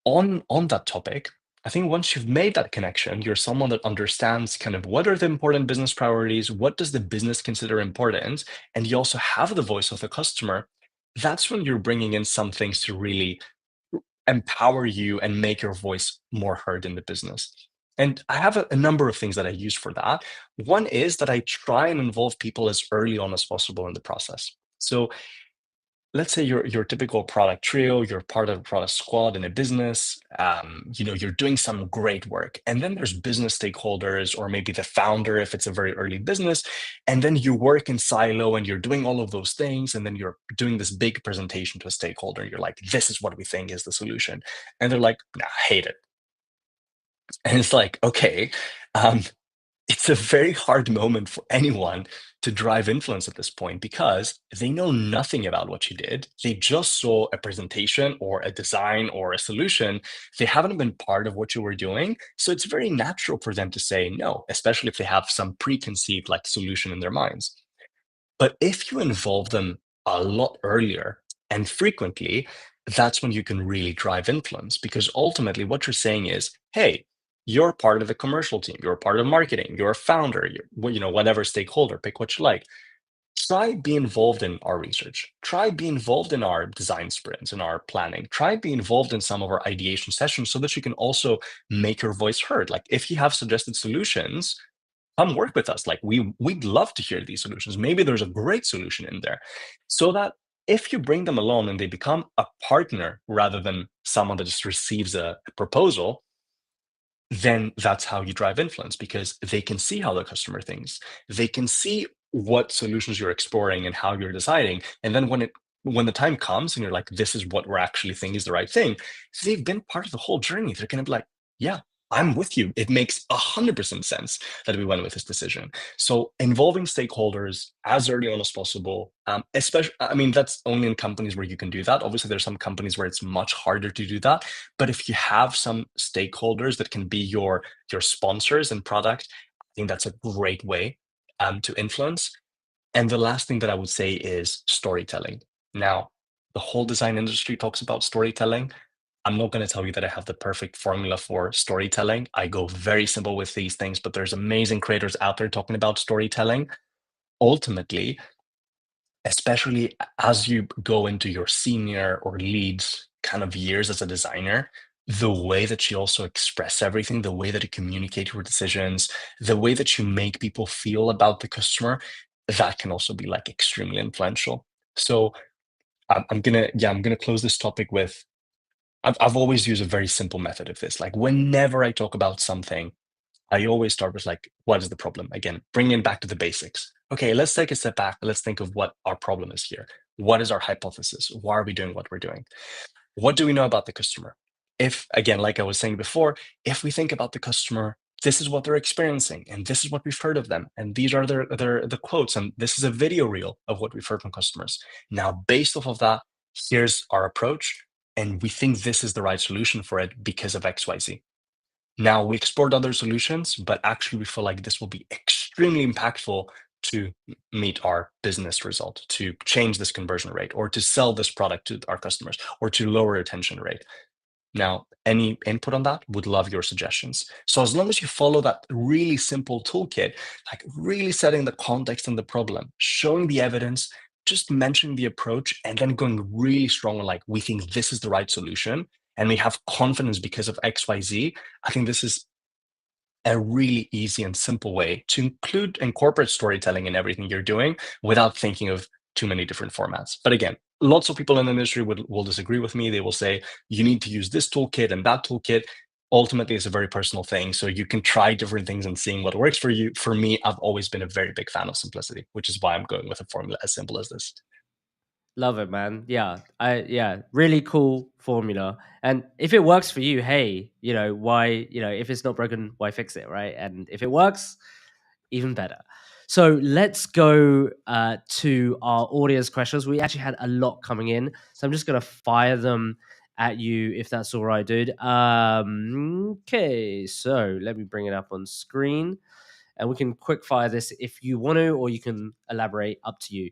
on that topic, I think once you've made that connection, you're someone that understands kind of what are the important business priorities, what does the business consider important, and you also have the voice of the customer. That's when you're bringing in some things to really empower you and make your voice more heard in the business. And I have a number of things that I use for that. One is that I try and involve people as early on as possible in the process. So let's say you're your typical product trio, you're part of a product squad in a business, you're doing some great work, and then there's business stakeholders or maybe the founder if it's a very early business, and then you work in silo and you're doing all of those things, and then you're doing this big presentation to a stakeholder. You're like, this is what we think is the solution, and they're like, nah, hate it. And it's like, okay, um, it's a very hard moment for anyone to drive influence at this point because they know nothing about what you did. They just saw a presentation or a design or a solution. They haven't been part of what you were doing. So it's very natural for them to say no, especially if they have some preconceived like solution in their minds. But if you involve them a lot earlier and frequently, that's when you can really drive influence because ultimately what you're saying is, hey, you're part of the commercial team, you're part of marketing, you're a founder, you're whatever stakeholder, pick what you like. Try be involved in our research. Try be involved in our design sprints and our planning. Try be involved in some of our ideation sessions so that you can also make your voice heard. Like if you have suggested solutions, come work with us. Like we'd love to hear these solutions. Maybe there's a great solution in there. So that if you bring them along and they become a partner rather than someone that just receives a proposal, then that's how you drive influence because they can see how the customer thinks. They can see what solutions you're exploring and how you're deciding. And then when the time comes and you're like, this is what we're actually thinking is the right thing, they've been part of the whole journey. They're gonna be like, yeah, I'm with you. It makes 100% sense that we went with this decision. So involving stakeholders as early on as possible, especially, I mean, that's only in companies where you can do that. Obviously, there's some companies where it's much harder to do that. But if you have some stakeholders that can be your sponsors and product, I think that's a great way to influence. And the last thing that I would say is storytelling. Now, the whole design industry talks about storytelling. I'm not going to tell you that I have the perfect formula for storytelling. I go very simple with these things, but there's amazing creators out there talking about storytelling. Ultimately, especially as you go into your senior or leads kind of years as a designer, the way that you also express everything, the way that you communicate your decisions, the way that you make people feel about the customer, that can also be like extremely influential. So I'm gonna close this topic with I've always used a very simple method of this. Like whenever I talk about something, I always start with like, what is the problem? Again, bringing it back to the basics. Okay, let's take a step back. Let's think of what our problem is here. What is our hypothesis? Why are we doing what we're doing? What do we know about the customer? If, again, like I was saying before, if we think about the customer, this is what they're experiencing, and this is what we've heard of them, and these are the quotes, and this is a video reel of what we've heard from customers. Now, based off of that, here's our approach, and we think this is the right solution for it because of XYZ. Now, we explored other solutions, but actually, we feel like this will be extremely impactful to meet our business result, to change this conversion rate, or to sell this product to our customers, or to lower retention rate. Now, any input on that? Would love your suggestions. So, as long as you follow that really simple toolkit, like really setting the context and the problem, showing the evidence, just mentioning the approach, and then going really strong on like, we think this is the right solution, and we have confidence because of XYZ, I think this is a really easy and simple way to incorporate storytelling in everything you're doing without thinking of too many different formats. But again, lots of people in the industry will disagree with me. They will say you need to use this toolkit and that toolkit. Ultimately, it's a very personal thing. So you can try different things and seeing what works for you. For me, I've always been a very big fan of simplicity, which is why I'm going with a formula as simple as this. Love it, man. Yeah, really cool formula. And if it works for you, hey, why, if it's not broken, why fix it, right? And if it works, even better. So let's go to our audience questions. We actually had a lot coming in, so I'm just gonna fire them at you if that's all right, dude. Okay, so let me bring it up on screen and we can quick fire this if you want to, or you can elaborate, up to you.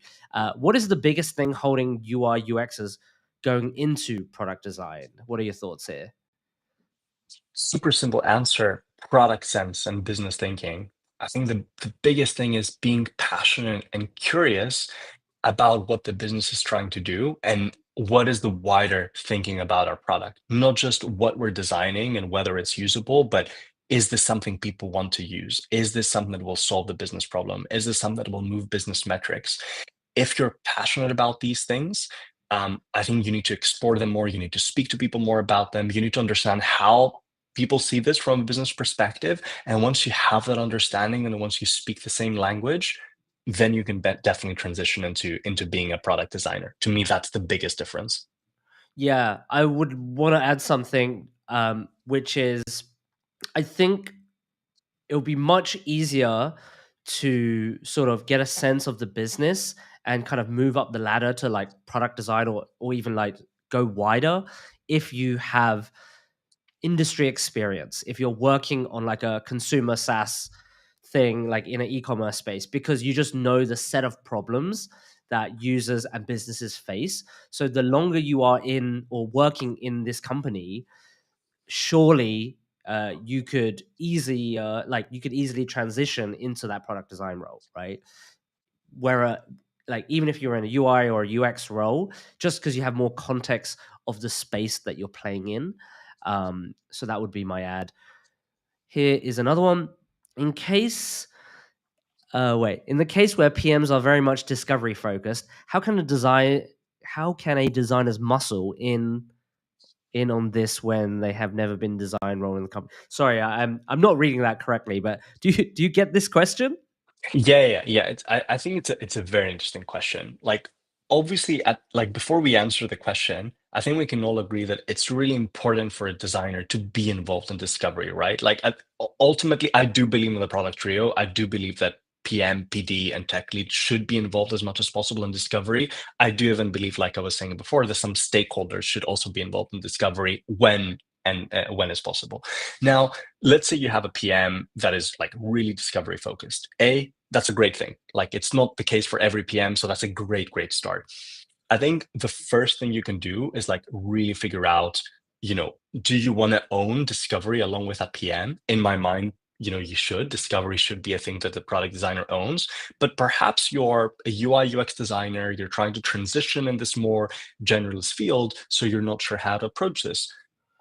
What is the biggest thing holding UI UXs going into product design? What are your thoughts here? Super simple answer, product sense and business thinking. I think the biggest thing is being passionate and curious about what the business is trying to do and what is the wider thinking about our product, not just what we're designing and whether it's usable, but is this something people want to use? Is this something that will solve the business problem? Is this something that will move business metrics? If you're passionate about these things, I think you need to explore them more. You need to speak to people more about them. You need to understand how people see this from a business perspective. And once you have that understanding and once you speak the same language, then you can definitely transition into being a product designer. To me, that's the biggest difference. Yeah, I would want to add something, which is I think it'll be much easier to sort of get a sense of the business and kind of move up the ladder to like product design, or even like go wider if you have industry experience, if you're working on like a consumer SaaS thing, like in an e-commerce space, because you just know the set of problems that users and businesses face. So the longer you are in or working in this company, surely you could easily you could easily transition into that product design role, right? Where like even if you're in a UI or a UX role, just because you have more context of the space that you're playing in. So that would be my ad. Here is another one. In case in the case where PMs are very much discovery focused, how can a designer's muscle in on this when they have never been design role in the company? Sorry, I'm not reading that correctly, but do you get this question? Yeah. I think it's a very interesting question. Like, obviously, at like before we answer the question, I think we can all agree that it's really important for a designer to be involved in discovery, right? Like, ultimately, I do believe in the product trio. I do believe that PM, PD, and tech lead should be involved as much as possible in discovery. I do even believe, like I was saying before, that some stakeholders should also be involved in discovery when is possible. Now, let's say you have a PM that is like really discovery focused. That's a great thing. Like, it's not the case for every PM, so that's a great start. I think the first thing you can do is like really figure out, do you want to own discovery along with that PM? In my mind, you should. Discovery should be a thing that the product designer owns. But perhaps you're a UI UX designer, you're trying to transition in this more generalist field, so you're not sure how to approach this.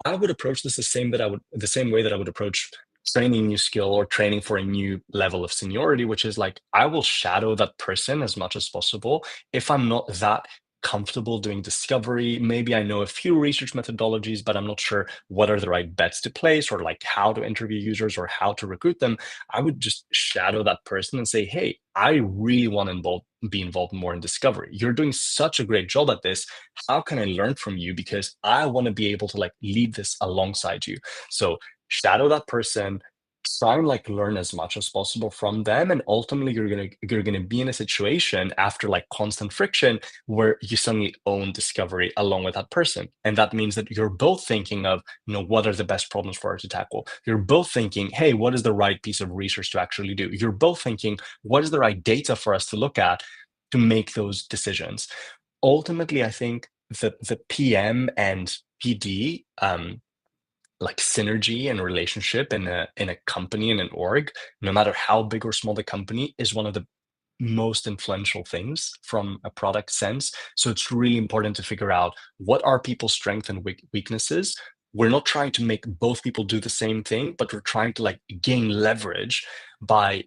I would approach this the same way that I would approach training a new skill or training for a new level of seniority, which is like I will shadow that person as much as possible. If I'm not that comfortable doing discovery, maybe I know a few research methodologies, but I'm not sure what are the right bets to place or like how to interview users or how to recruit them. I would just shadow that person and say, hey, I really want to be involved more in discovery. You're doing such a great job at this. How can I learn from you? Because I want to be able to like lead this alongside you. So shadow that person, try and like learn as much as possible from them, and ultimately you're gonna be in a situation after like constant friction where you suddenly own discovery along with that person. And that means that you're both thinking of, what are the best problems for us to tackle. You're both thinking, hey, what is the right piece of research to actually do. You're both thinking, what is the right data for us to look at to make those decisions. Ultimately, I think the PM and PD like synergy and relationship in a company, in an org, no matter how big or small the company, is one of the most influential things from a product sense. So it's really important to figure out what are people's strengths and weaknesses. We're not trying to make both people do the same thing, but we're trying to like gain leverage by,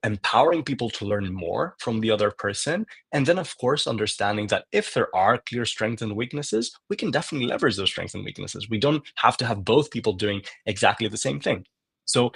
empowering people to learn more from the other person. And then, of course, understanding that if there are clear strengths and weaknesses, we can definitely leverage those strengths and weaknesses. We don't have to have both people doing exactly the same thing. So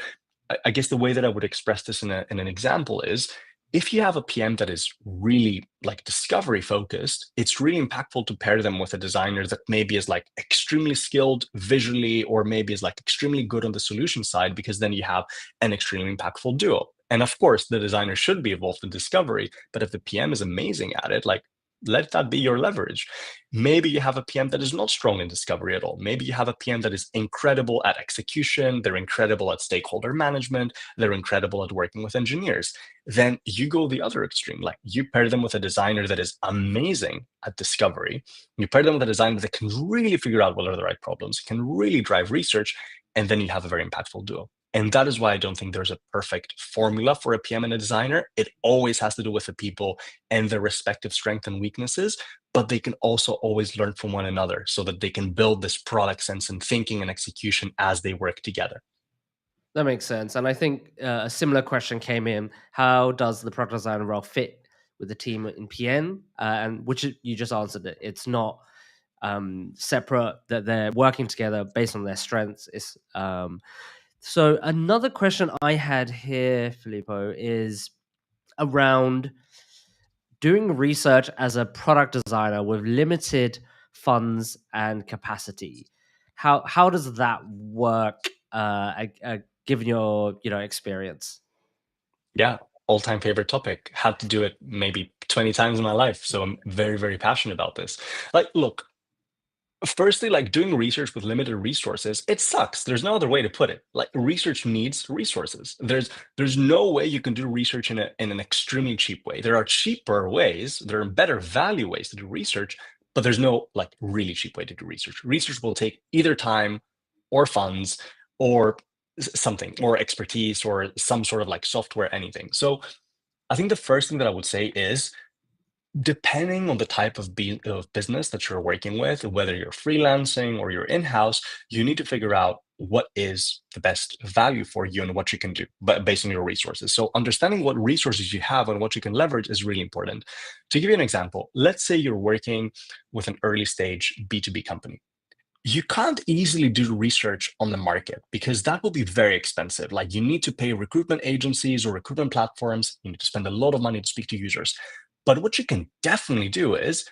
I guess the way that I would express this in an example is, if you have a PM that is really like discovery focused, it's really impactful to pair them with a designer that maybe is like extremely skilled visually, or maybe is like extremely good on the solution side, because then you have an extremely impactful duo. And of course, the designer should be involved in discovery, but if the PM is amazing at it, like Let that be your leverage. Maybe you have a PM that is not strong in discovery at all. Maybe you have a PM that is incredible at execution, they're incredible at stakeholder management, they're incredible at working with engineers. Then you go the other extreme. Like you pair them with a designer that is amazing at discovery. You pair them with a designer that can really figure out what are the right problems, can really drive research, and then you have a very impactful duo. And that is why I don't think there's a perfect formula for a PM and a designer. It always has to do with the people and their respective strengths and weaknesses, but they can also always learn from one another so that they can build this product sense and thinking and execution as they work together. That makes sense. And I think a similar question came in: how does the product designer role fit with the team in PN? And which you just answered it. It's not separate; that they're working together based on their strengths. So another question I had here, Filippo, is around doing research as a product designer with limited funds and capacity. How does that work? Given your experience. Yeah, all-time favorite topic. Had to do it maybe 20 times in my life, so I'm very, very passionate about this. Like, look, firstly, like doing research with limited resources, it sucks. There's no other way to put it. Like research needs resources. There's no way you can do research in an extremely cheap way. There are cheaper ways, there are better value ways to do research, but there's no like really cheap way to do research. Research will take either time or funds or something, or expertise or some sort of like software, anything. So I think the first thing that I would say is, depending on the type of business that you're working with, whether you're freelancing or you're in-house, you need to figure out what is the best value for you and what you can do, but based on your resources. So understanding what resources you have and what you can leverage is really important. To give you an example, let's say you're working with an early stage B2B company. You can't easily do research on the market because that will be very expensive. Like you need to pay recruitment agencies or recruitment platforms. You need to spend a lot of money to speak to users. But what you can definitely do is,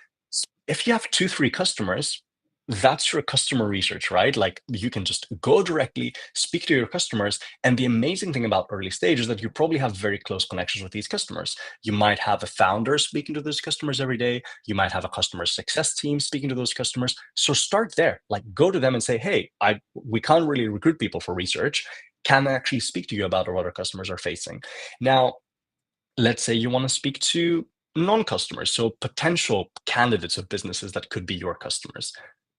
if you have two, three customers, that's your customer research, right? Like you can just go directly, speak to your customers. And the amazing thing about early stage is that you probably have very close connections with these customers. You might have a founder speaking to those customers every day. You might have a customer success team speaking to those customers. So start there, like go to them and say, hey, we can't really recruit people for research. Can I actually speak to you about what our customers are facing? Now, let's say you want to speak to non-customers, so potential candidates of businesses that could be your customers.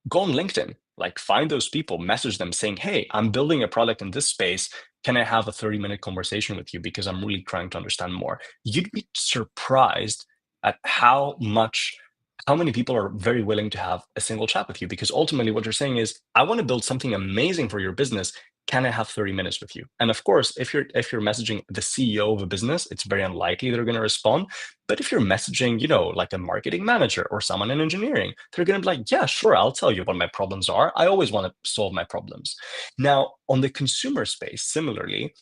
Go on LinkedIn, like find those people, message them saying, hey, I'm building a product in this space. Can I have a 30-minute conversation with you? Because I'm really trying to understand more. You'd be surprised at how many people are very willing to have a single chat with you, because ultimately what you're saying is, I want to build something amazing for your business. Can I have 30 minutes with you? And of course, if you're messaging the CEO of a business, it's very unlikely they're going to respond. But if you're messaging, like a marketing manager or someone in engineering, they're going to be like, yeah, sure, I'll tell you what my problems are. I always want to solve my problems. Now, on the consumer space, similarly,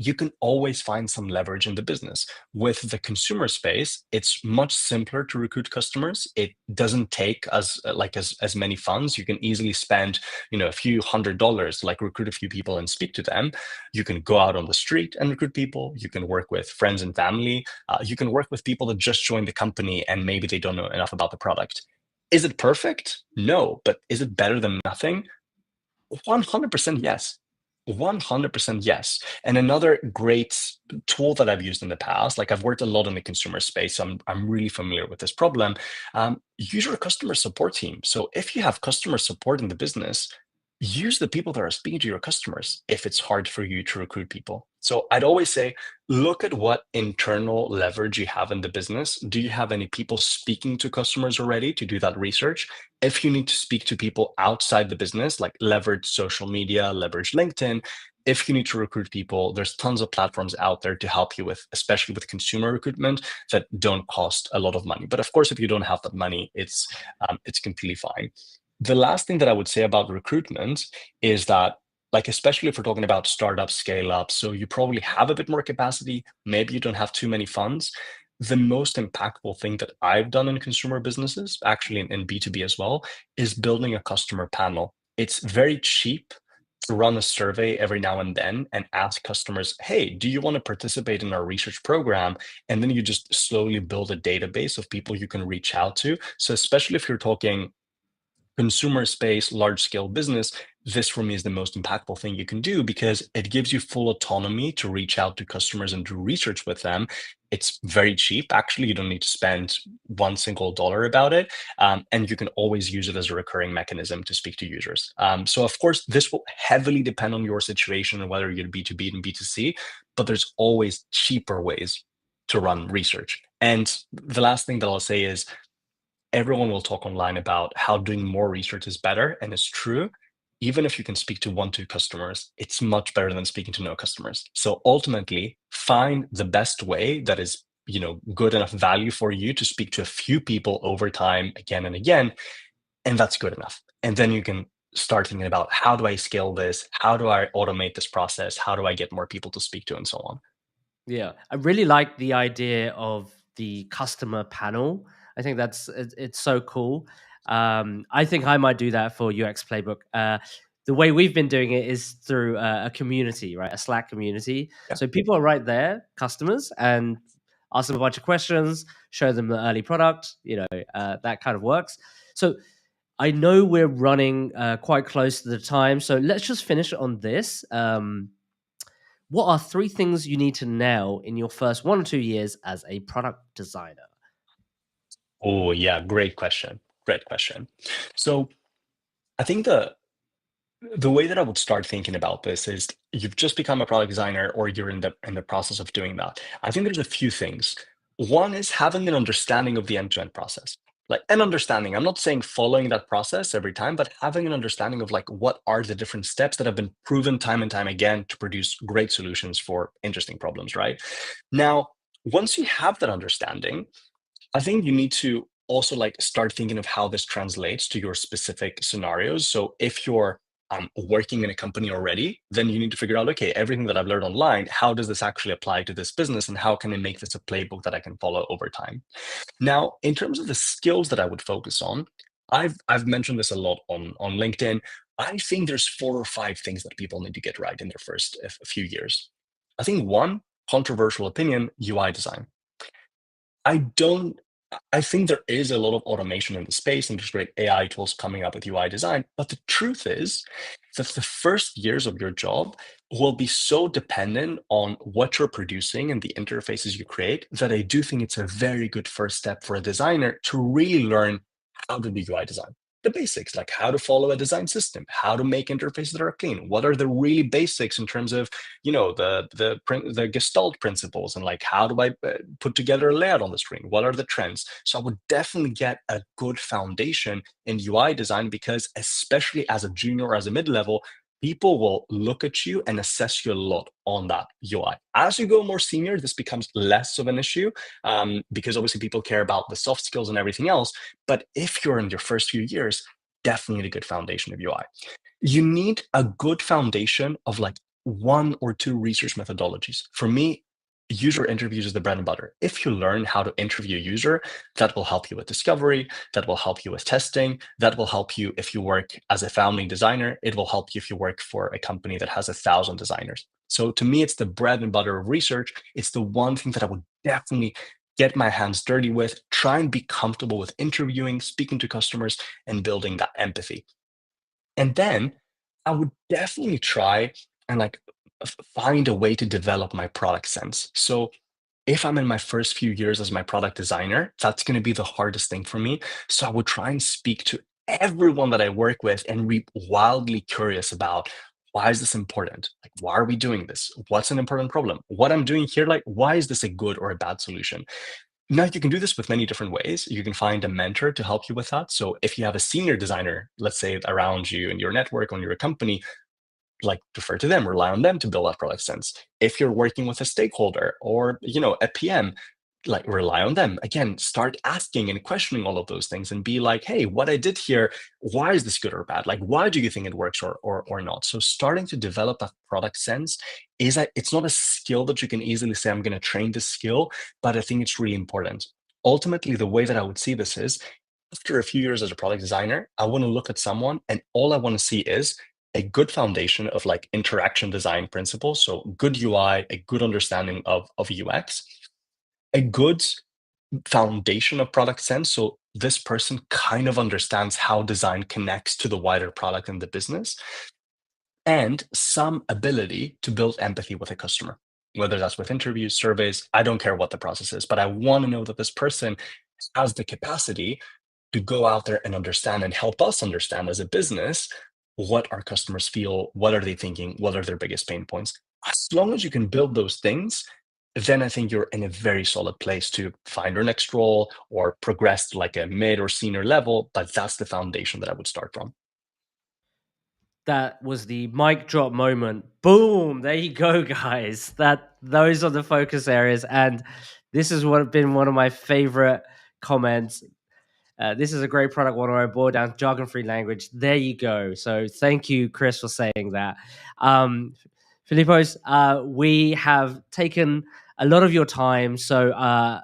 you can always find some leverage in the business. With the consumer space, it's much simpler to recruit customers. It doesn't take as many funds. You can easily spend, a few $100s, like recruit a few people and speak to them. You can go out on the street and recruit people. You can work with friends and family. You can work with people that just joined the company and maybe they don't know enough about the product. Is it perfect? No, but is it better than nothing? 100% yes. 100% yes. And another great tool that I've used in the past, like I've worked a lot in the consumer space, so I'm really familiar with this problem. Use your customer support team. So if you have customer support in the business, use the people that are speaking to your customers if it's hard for you to recruit people. So I'd always say, look at what internal leverage you have in the business. Do you have any people speaking to customers already to do that research? If you need to speak to people outside the business, like leverage social media, leverage LinkedIn. If you need to recruit people, there's tons of platforms out there to help you with, especially with consumer recruitment, that don't cost a lot of money. But of course, if you don't have that money, it's completely fine. The last thing that I would say about recruitment is that, like, especially if we're talking about startup scale up, so you probably have a bit more capacity, maybe you don't have too many funds. The most impactful thing that I've done in consumer businesses, actually in B2B as well, is building a customer panel. It's very cheap to run a survey every now and then and ask customers, hey, do you want to participate in our research program? And then you just slowly build a database of people you can reach out to. So, especially if you're talking consumer space, large scale business, this for me is the most impactful thing you can do because it gives you full autonomy to reach out to customers and do research with them. It's very cheap. Actually, you don't need to spend one single dollar about it. And you can always use it as a recurring mechanism to speak to users. So, of course, this will heavily depend on your situation and whether you're B2B and B2C, but there's always cheaper ways to run research. And the last thing that I'll say is everyone will talk online about how doing more research is better, and it's true. Even if you can speak to one, two customers, it's much better than speaking to no customers. So ultimately, find the best way that is, good enough value for you to speak to a few people over time, again and again, and that's good enough. And then you can start thinking about how do I scale this? How do I automate this process? How do I get more people to speak to, and so on. Yeah, I really like the idea of the customer panel. I think it's so cool. I think I might do that for UX Playbook. The way we've been doing it is through a community, right? A Slack community. Yeah. So people are right there, customers, and ask them a bunch of questions, show them the early product. That kind of works. So I know we're running quite close to the time, so let's just finish on this. What are three things you need to nail in your first 1 or 2 years as a product designer? Oh, yeah, great question. Great question. So I think the way that I would start thinking about this is you've just become a product designer or you're in the process of doing that. I think there's a few things. One is having an understanding of the end-to-end process. Like an understanding. I'm not saying following that process every time, but having an understanding of like what are the different steps that have been proven time and time again to produce great solutions for interesting problems, right? Now, once you have that understanding, I think you need to also like start thinking of how this translates to your specific scenarios. So if you're working in a company already, then you need to figure out, okay, everything that I've learned online, how does this actually apply to this business, and how can I make this a playbook that I can follow over time? Now, in terms of the skills that I would focus on, I've mentioned this a lot on LinkedIn. I think there's 4 or 5 things that people need to get right in their first few years. I think one, controversial opinion, UI design. I don't I think there is a lot of automation in the space, and there's great AI tools coming up with UI design. But the truth is that the first years of your job will be so dependent on what you're producing and the interfaces you create that I do think it's a very good first step for a designer to really learn how to do UI design. The basics, like how to follow a design system, how to make interfaces that are clean. What are the really basics in terms of the gestalt principles, and like how do I put together a layout on the screen? What are the trends? So I would definitely get a good foundation in UI design because especially as a junior or as a mid-level, people will look at you and assess you a lot on that UI. As you go more senior, this becomes less of an issue because obviously people care about the soft skills and everything else. But if you're in your first few years, definitely a good foundation of UI. You need a good foundation of like 1 or 2 research methodologies. For me, user interviews is the bread and butter. If you learn how to interview a user, that will help you with discovery, that will help you with testing, that will help you if you work as a founding designer, it will help you if you work for a company that has 1,000 designers. So to me, it's the bread and butter of research. It's the one thing that I would definitely get my hands dirty with, try and be comfortable with interviewing, speaking to customers, and building that empathy. And then I would definitely try and like find a way to develop my product sense. So if I'm in my first few years as my product designer, that's going to be the hardest thing for me. So I would try and speak to everyone that I work with and be wildly curious about why is this important? Like, why are we doing this? What's an important problem? What I'm doing here, like, why is this a good or a bad solution? Now, you can do this with many different ways. You can find a mentor to help you with that. So if you have a senior designer, let's say around you in your network, on your company, like defer to them, rely on them to build that product sense. If you're working with a stakeholder or a PM, like rely on them. Again, start asking and questioning all of those things and be like, hey, what I did here, why is this good or bad? Like, why do you think it works or not? So starting to develop a product sense it's not a skill that you can easily say, I'm going to train this skill, but I think it's really important. Ultimately, the way that I would see this is after a few years as a product designer, I want to look at someone and all I want to see is a good foundation of like interaction design principles. So good UI, a good understanding of UX, a good foundation of product sense. So this person kind of understands how design connects to the wider product and the business, and some ability to build empathy with a customer, whether that's with interviews, surveys. I don't care what the process is, but I want to know that this person has the capacity to go out there and understand and help us understand as a business what our customers feel, what are they thinking, what are their biggest pain points. As long as you can build those things, then I think you're in a very solid place to find your next role or progress to like a mid or senior level. But that's the foundation that I would start from. That was the mic drop moment. Boom! There you go, guys. Those are the focus areas, and this has been one of my favorite comments. This is a great product 101 board down jargon-free language. There you go. So thank you, Chris, for saying that. Filippos, we have taken a lot of your time, so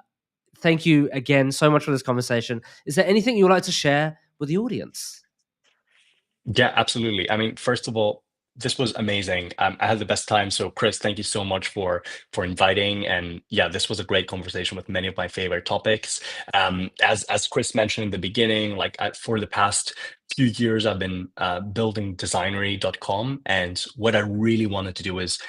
thank you again so much for this conversation. Is there anything you would like to share with the audience? Yeah, absolutely. I mean, first of all, this was amazing. I had the best time. So, Chris, thank you so much for inviting. And yeah, this was a great conversation with many of my favorite topics. As Chris mentioned in the beginning, like for the past few years, I've been building designery.com, and what I really wanted to do is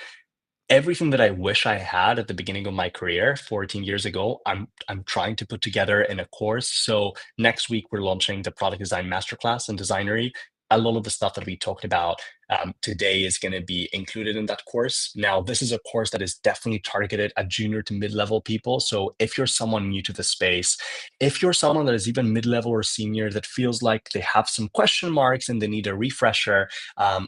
everything that I wish I had at the beginning of my career 14 years ago, I'm trying to put together in a course. So next week we're launching the product design masterclass in Designery. A lot of the stuff that we talked about today is going to be included in that course. Now, this is a course that is definitely targeted at junior to mid-level people. So if you're someone new to the space, if you're someone that is even mid-level or senior that feels like they have some question marks and they need a refresher,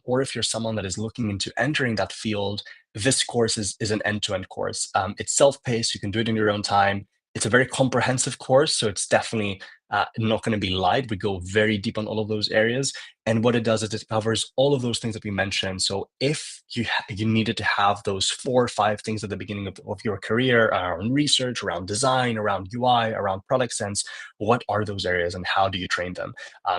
or if you're someone that is looking into entering that field, this course is an end-to-end course. It's self-paced. You can do it in your own time. It's a very comprehensive course, so it's definitely not going to be light. We go very deep on all of those areas, and what it does is it covers all of those things that we mentioned. So if you needed to have those 4 or 5 things at the beginning of your career around research, around design, around UI, around product sense, what are those areas and how do you train them?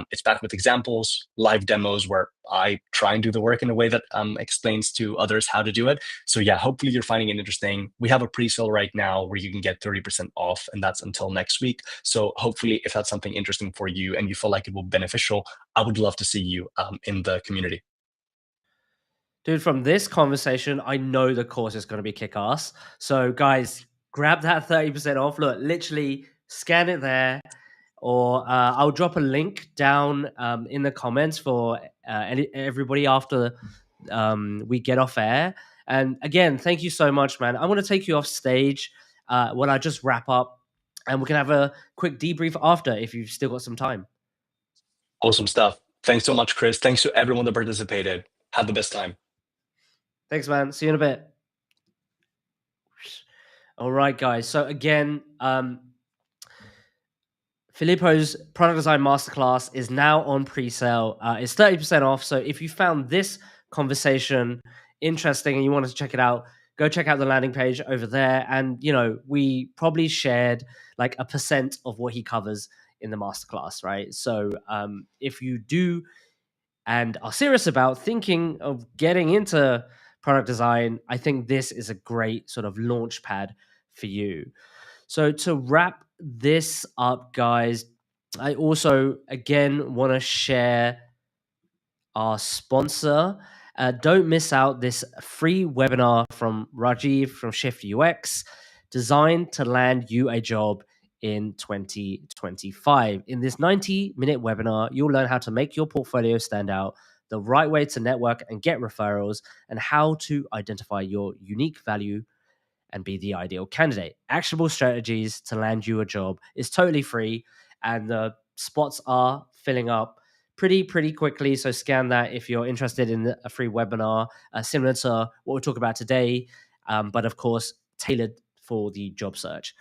It's backed with examples, live demos where I try and do the work in a way that explains to others how to do it. So yeah, hopefully you're finding it interesting. We have a pre-sale right now where you can get 30% off, and that's until next week. So hopefully if that's something interesting for you and you feel like it will be beneficial, I would love to see you in the community. Dude, from this conversation, I know the course is going to be kick ass. So, guys, grab that 30% off. Look, literally scan it there, or I'll drop a link down in the comments for everybody after we get off air. And again, thank you so much, man. I'm going to take you off stage when I just wrap up, and we can have a quick debrief after if you've still got some time. Awesome stuff. Thanks so much, Chris. Thanks to everyone that participated. Have the best time. Thanks, man. See you in a bit. All right, guys. So again, Filippos Product Design Masterclass is now on pre-sale. It's 30% off. So if you found this conversation interesting and you wanted to check it out, go check out the landing page over there. And, you know, we probably shared like a percent of what he covers in the masterclass, right? So if you do and are serious about thinking of getting into product design, I think this is a great sort of launch pad for you. So to wrap this up, guys, I also again want to share our sponsor. Don't miss out this free webinar from Rajeev from Shift UX, designed to land you a job in 2025. In this 90-minute webinar, you'll learn how to make your portfolio stand out, the right way to network and get referrals, and how to identify your unique value and be the ideal candidate. Actionable strategies to land you a job is totally free, and the spots are filling up pretty quickly. So scan that if you're interested in a free webinar similar to what we talk about today, but of course tailored for the job search.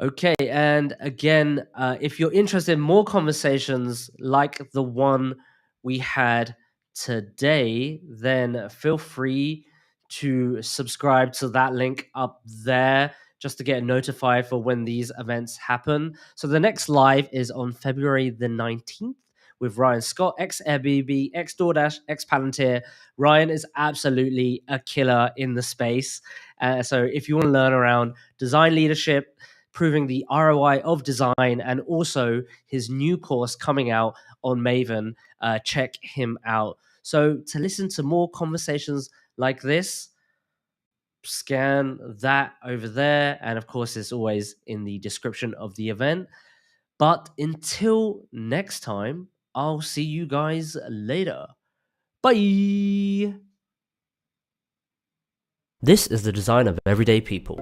Okay, and again, if you're interested in more conversations like the one we had today, then feel free to subscribe to that link up there just to get notified for when these events happen. So the next live is on February the 19th, with Ryan Scott, ex Airbnb, ex DoorDash, ex Palantir. Ryan is absolutely a killer in the space. So if you want to learn around design leadership, proving the ROI of design, and also his new course coming out on Maven, check him out. So to listen to more conversations like this, scan that over there. And of course, it's always in the description of the event. But until next time, I'll see you guys later. Bye. This is the design of everyday people.